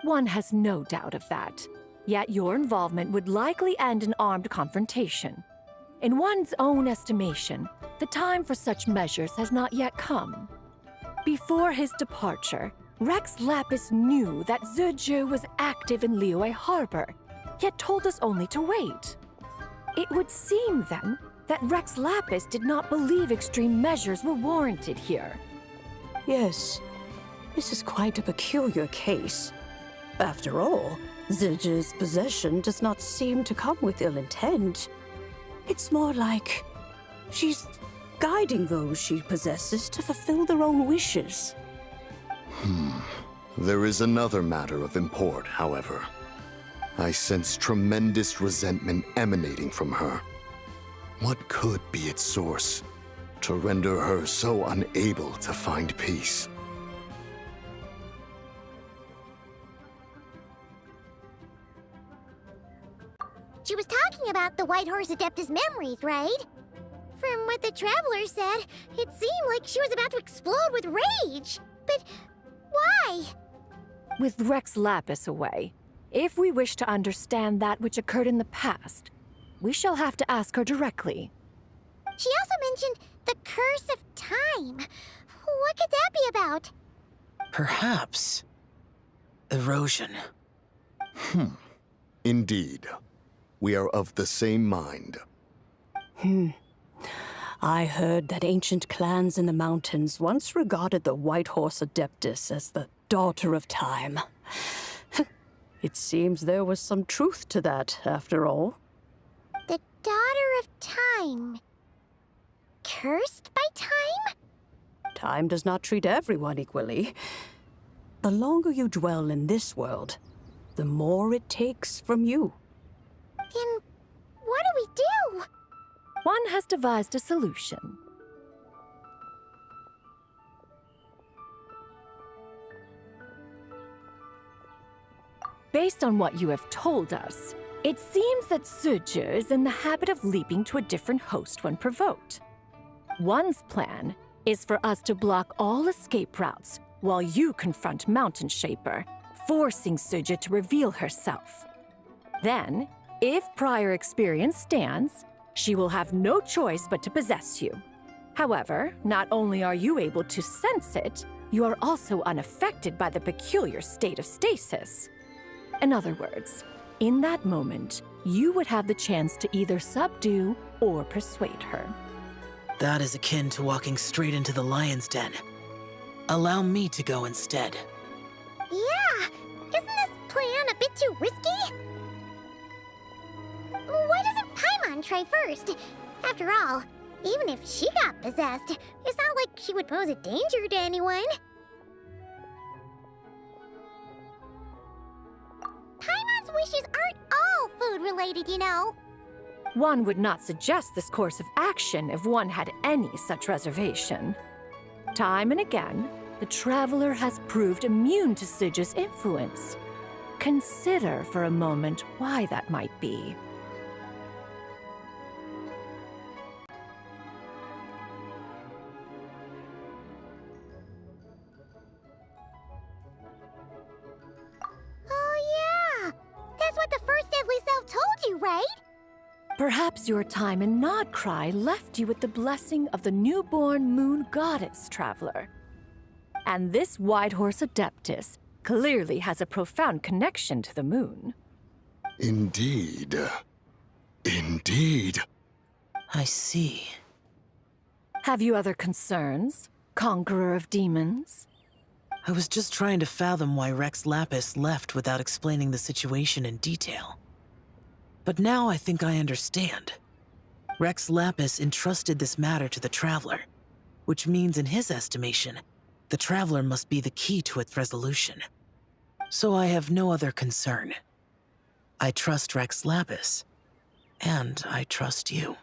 One has no doubt of that. Yet your involvement would likely end in armed confrontation. In one's own estimation, the time for such measures has not yet come. Before his departure, Rex Lapis knew that Zhuge was active in Liyue Harbor, yet told us only to wait. It would seem, then, that Rex Lapis did not believe extreme measures were warranted here. Yes, this is quite a peculiar case. After all, Zhuge's possession does not seem to come with ill intent. It's more like she's guiding those she possesses to fulfill their own wishes. There is another matter of import, however. I sense tremendous resentment emanating from her. What could be its source to render her so unable to find peace? She was talking about the White Horse Adeptus memories, right? From what the Traveler said, it seemed like she was about to explode with rage. But why? With Rex Lapis away, if we wish to understand that which occurred in the past, we shall have to ask her directly. She also mentioned the Curse of Time. What could that be about? Perhaps erosion. Indeed. We are of the same mind. I heard that ancient clans in the mountains once regarded the White Horse Adeptus as the daughter of time. It seems there was some truth to that, after all. The Daughter of Time. Cursed by time? Time does not treat everyone equally. The longer you dwell in this world, the more it takes from you. Then what do we do? One has devised a solution. Based on what you have told us, it seems that Zhuge is in the habit of leaping to a different host when provoked. One's plan is for us to block all escape routes while you confront Mountain Shaper, forcing Zhuge to reveal herself. Then, if prior experience stands, she will have no choice but to possess you. However, not only are you able to sense it, you are also unaffected by the peculiar state of stasis. In other words, in that moment, you would have the chance to either subdue or persuade her. That is akin to walking straight into the lion's den. Allow me to go instead. Yeah! Isn't this plan a bit too risky? Why doesn't Paimon try first? After all, even if she got possessed, it's not like she would pose a danger to anyone. Paimon's wishes aren't all food-related, you know. One would not suggest this course of action if one had any such reservation. Time and again, the Traveler has proved immune to Sidge's influence. Consider for a moment why that might be. Oh yeah! That's what the first Deadly Self told you, right? Perhaps your time in Nodcry left you with the blessing of the newborn moon goddess, Traveler. And this Whitehorse Adeptus clearly has a profound connection to the moon. Indeed. Indeed. I see. Have you other concerns, Conqueror of Demons? I was just trying to fathom why Rex Lapis left without explaining the situation in detail. But now I think I understand. Rex Lapis entrusted this matter to the Traveler, which means in his estimation, the Traveler must be the key to its resolution. So I have no other concern. I trust Rex Lapis, and I trust you.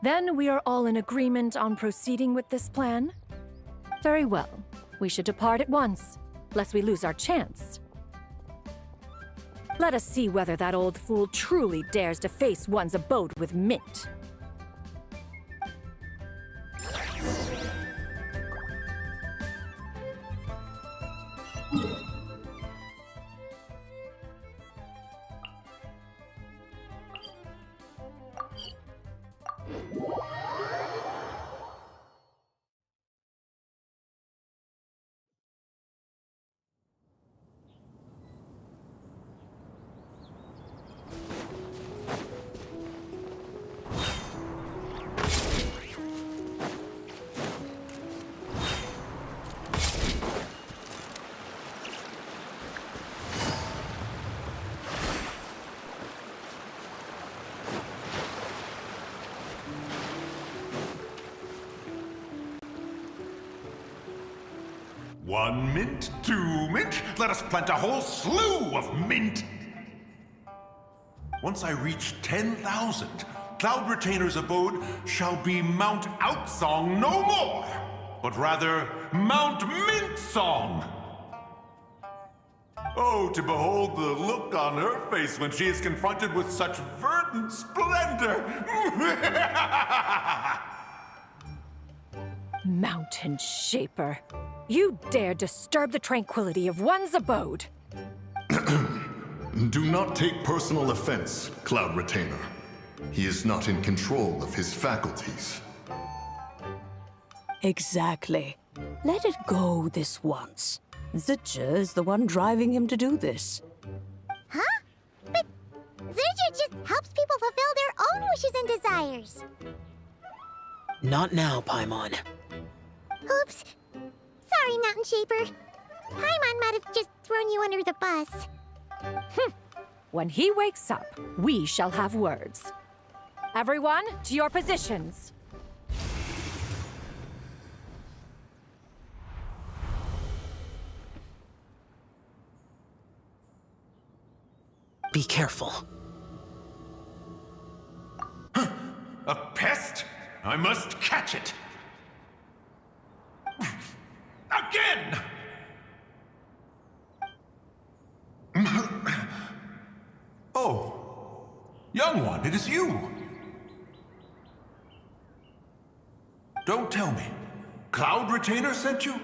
Then we are all in agreement on proceeding with this plan? Very well. We should depart at once, lest we lose our chance. Let us see whether that old fool truly dares to face one's abode with Mint. One mint, 2 mint, let us plant a whole slew of mint! Once I reach 10,000, Cloud Retainer's abode shall be Mount Outsong no more, but rather Mount Mintsong! Oh, to behold the look on her face when she is confronted with such verdant splendor! Mountain Shaper, you dare disturb the tranquility of one's abode. Do not take personal offense, Cloud Retainer. He is not in control of his faculties. Exactly. Let it go this once. Zidja is the one driving him to do this. Huh? But Zidja just helps people fulfill their own wishes and desires. Not now, Paimon. Oops. Sorry, Mountain Shaper. Paimon might have just thrown you under the bus. When he wakes up, we shall have words. Everyone, to your positions. Be careful. A pest? I must catch it! Again! Oh, young one, it is you! Don't tell me. Cloud Retainer sent you?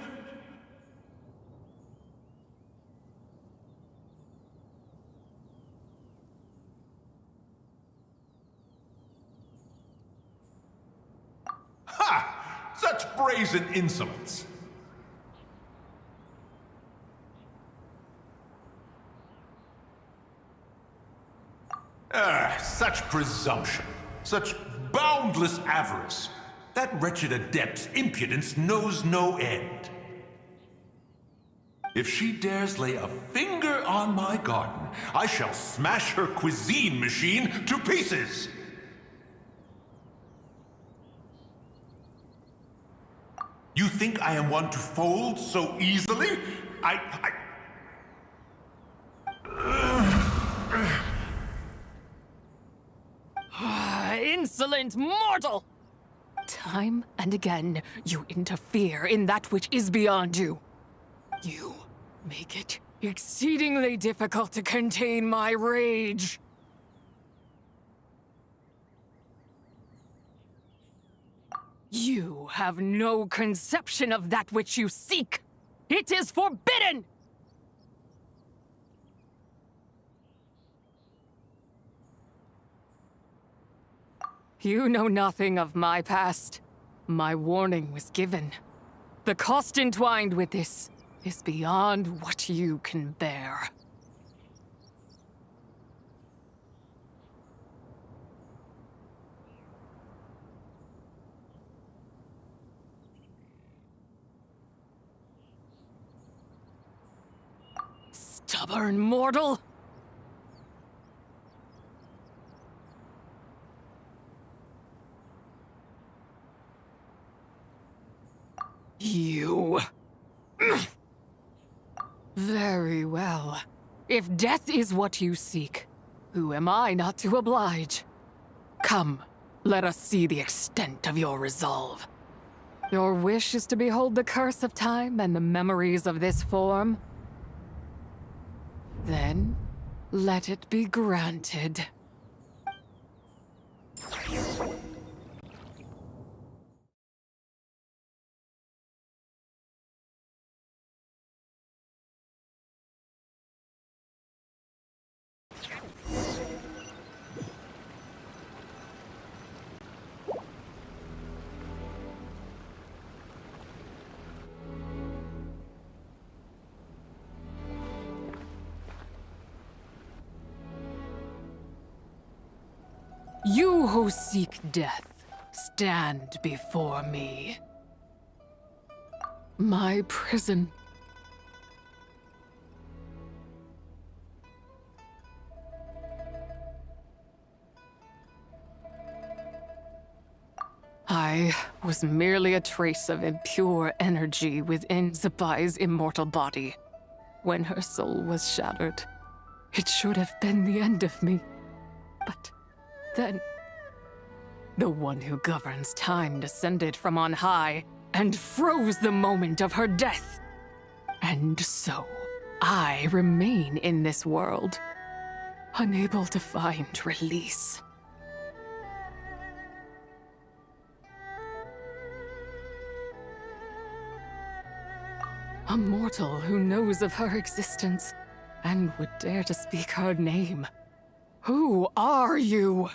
Ha! Such brazen insolence! presumption, such boundless avarice. That wretched adept's impudence knows no end. If she dares lay a finger on my garden, I shall smash her cuisine machine to pieces! You think I am one to fold so easily? Insolent mortal! Time and again, you interfere in that which is beyond you. You make it exceedingly difficult to contain my rage. You have no conception of that which you seek. It is forbidden! You know nothing of my past. My warning was given. The cost entwined with this is beyond what you can bear. Stubborn mortal! You... Very well. If death is what you seek, who am I not to oblige? Come, let us see the extent of your resolve. Your wish is to behold the curse of time and the memories of this form? Then, let it be granted. You who seek death, stand before me. My prison. I was merely a trace of impure energy within Zabai's immortal body. When her soul was shattered, it should have been the end of me. But then, the one who governs time descended from on high and froze the moment of her death. And so, I remain in this world, unable to find release. A mortal who knows of her existence and would dare to speak her name. Who are you?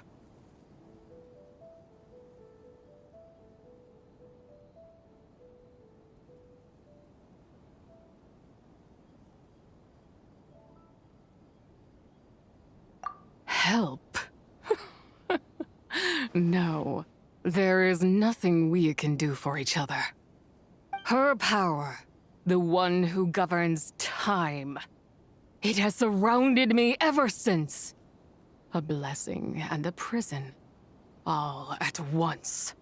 Help? No, there is nothing we can do for each other. Her power, the one who governs time, it has surrounded me ever since. A blessing and a prison, all at once.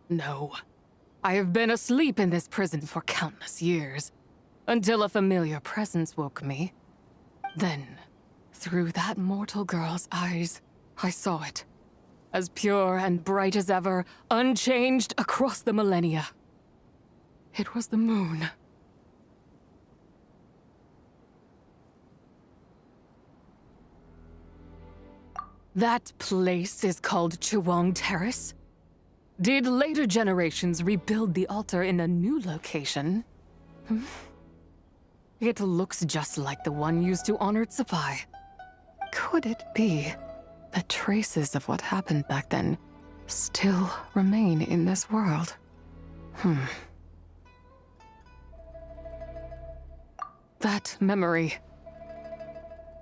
No. I have been asleep in this prison for countless years, until a familiar presence woke me. Then, through that mortal girl's eyes, I saw it. As pure and bright as ever, unchanged across the millennia. It was the moon. That place is called Chiwang Terrace. Did later generations rebuild the altar in a new location? It looks just like the one used to honor Tsupai. Could it be that traces of what happened back then still remain in this world? That memory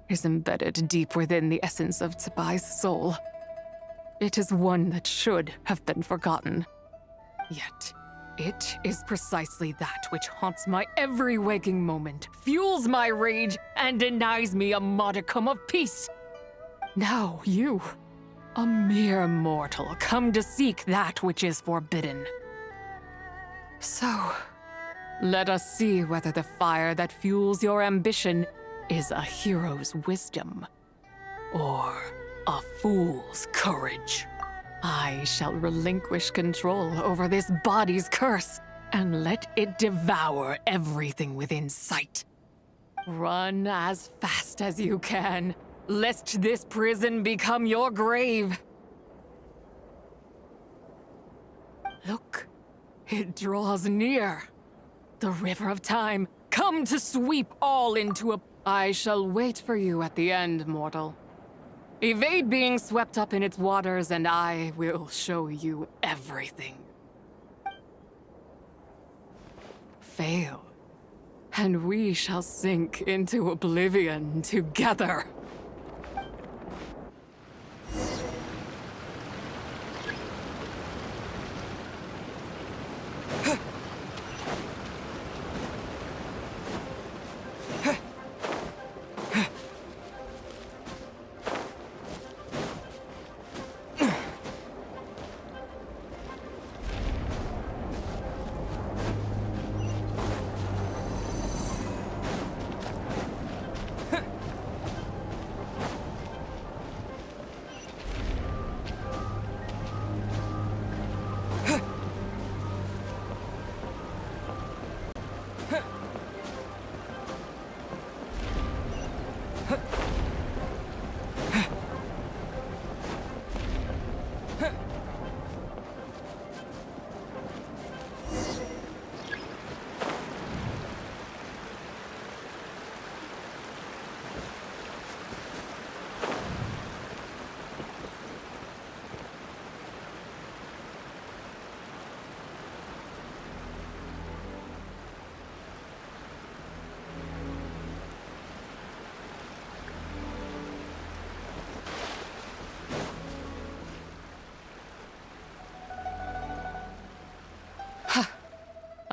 is embedded deep within the essence of Tsubai's soul. It is one that should have been forgotten. Yet, it is precisely that which haunts my every waking moment, fuels my rage, and denies me a modicum of peace. Now you, a mere mortal, come to seek that which is forbidden. So, let us see whether the fire that fuels your ambition is a hero's wisdom or a fool's courage. I shall relinquish control over this body's curse and let it devour everything within sight. Run as fast as you can, lest this prison become your grave. Look, it draws near. The river of time, come to sweep all into a... I shall wait for you at the end, mortal. Evade being swept up in its waters, and I will show you everything. Fail, and we shall sink into oblivion together.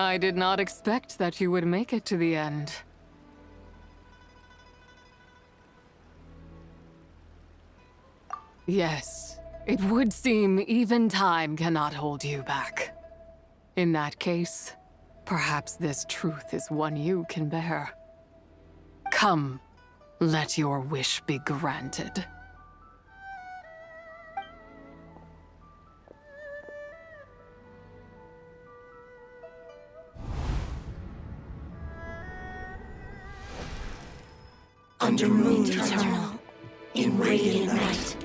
I did not expect that you would make it to the end. Yes, it would seem even time cannot hold you back. In that case, perhaps this truth is one you can bear. Come, let your wish be granted. Under moon eternal, in radiant night,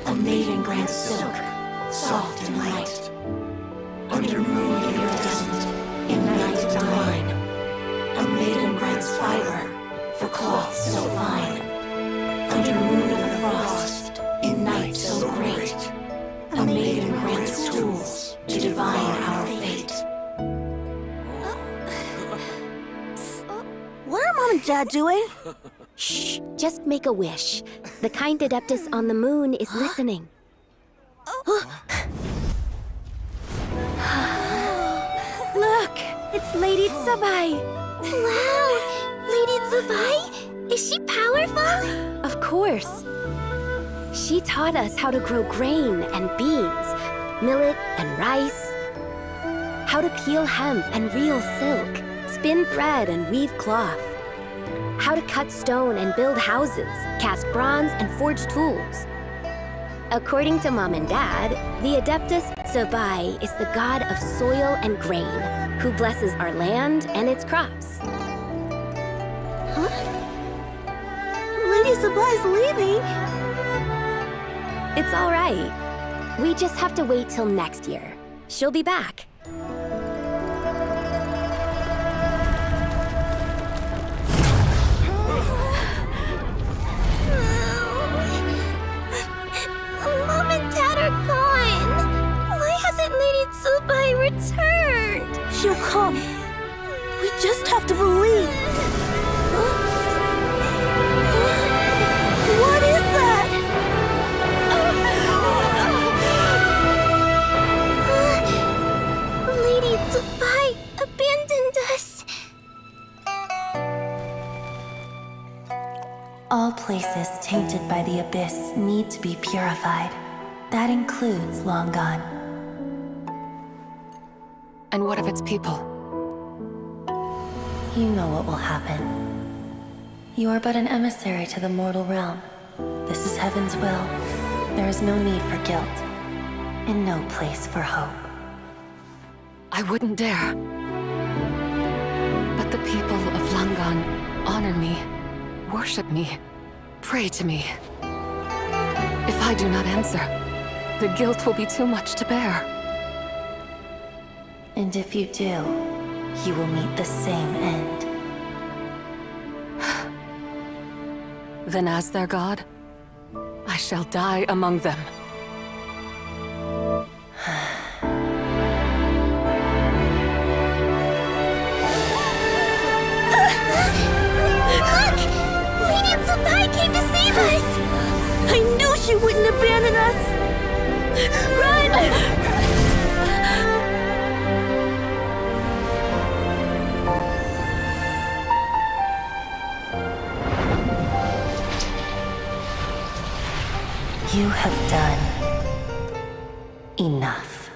a maiden grants silk, soft and light. Under moon iridescent, in night divine, a maiden grants fiber for cloth so fine. Under moon of frost, in night so great, a maiden grants tools to divine our fate. What are Mom and Dad doing? Shh, just make a wish. The kind Adeptus on the moon is listening. Look, it's Lady Tsubai. Wow, Lady Tsubai? Is she powerful? Of course. She taught us how to grow grain and beans, millet and rice, how to peel hemp and reel silk, spin thread and weave cloth, how to cut stone and build houses, cast bronze and forge tools. According to Mom and Dad, the Adeptus Tsubai is the god of soil and grain, who blesses our land and its crops. Huh? Lady Tsubai's leaving. It's all right. We just have to wait till next year. She'll be back. still come. We just have to believe. What is that? Lady Dubai abandoned us. All places tainted by the abyss need to be purified. That includes Long Gone. And what of its people? You know what will happen. You are but an emissary to the mortal realm. This is Heaven's will. There is no need for guilt, and no place for hope. I wouldn't dare. But the people of Langan honor me, worship me, pray to me. If I do not answer, the guilt will be too much to bear. And if you do, you will meet the same end. Then as their god, I shall die among them. Look! Lady Tsubai came to save us! I knew she wouldn't abandon us! Run! You have done enough.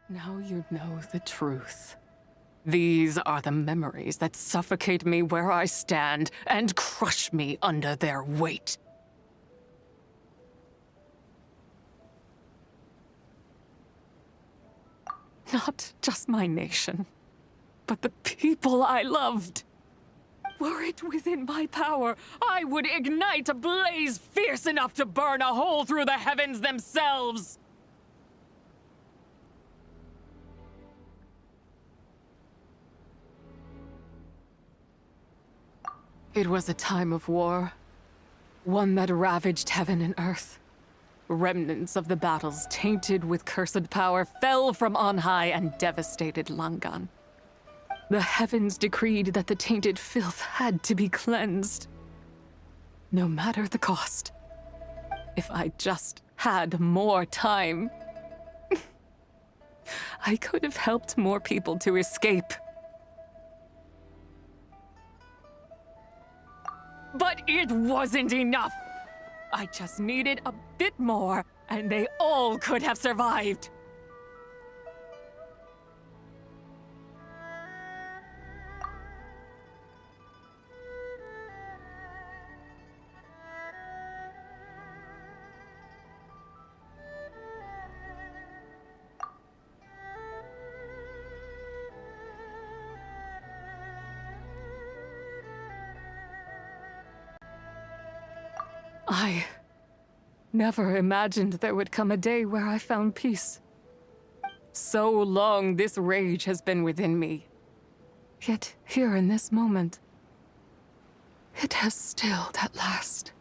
Now you know the truth. These are the memories that suffocate me where I stand and crush me under their weight. Not just my nation, but the people I loved. Were it within my power, I would ignite a blaze fierce enough to burn a hole through the heavens themselves. It was a time of war, one that ravaged heaven and earth. Remnants of the battles, tainted with cursed power, fell from on high and devastated Langan. The heavens decreed that the tainted filth had to be cleansed. No matter the cost. If I just had more time, I could have helped more people to escape. But it wasn't enough! I just needed a bit more, and they all could have survived. I never imagined there would come a day where I found peace. So long this rage has been within me. Yet here in this moment, it has stilled at last.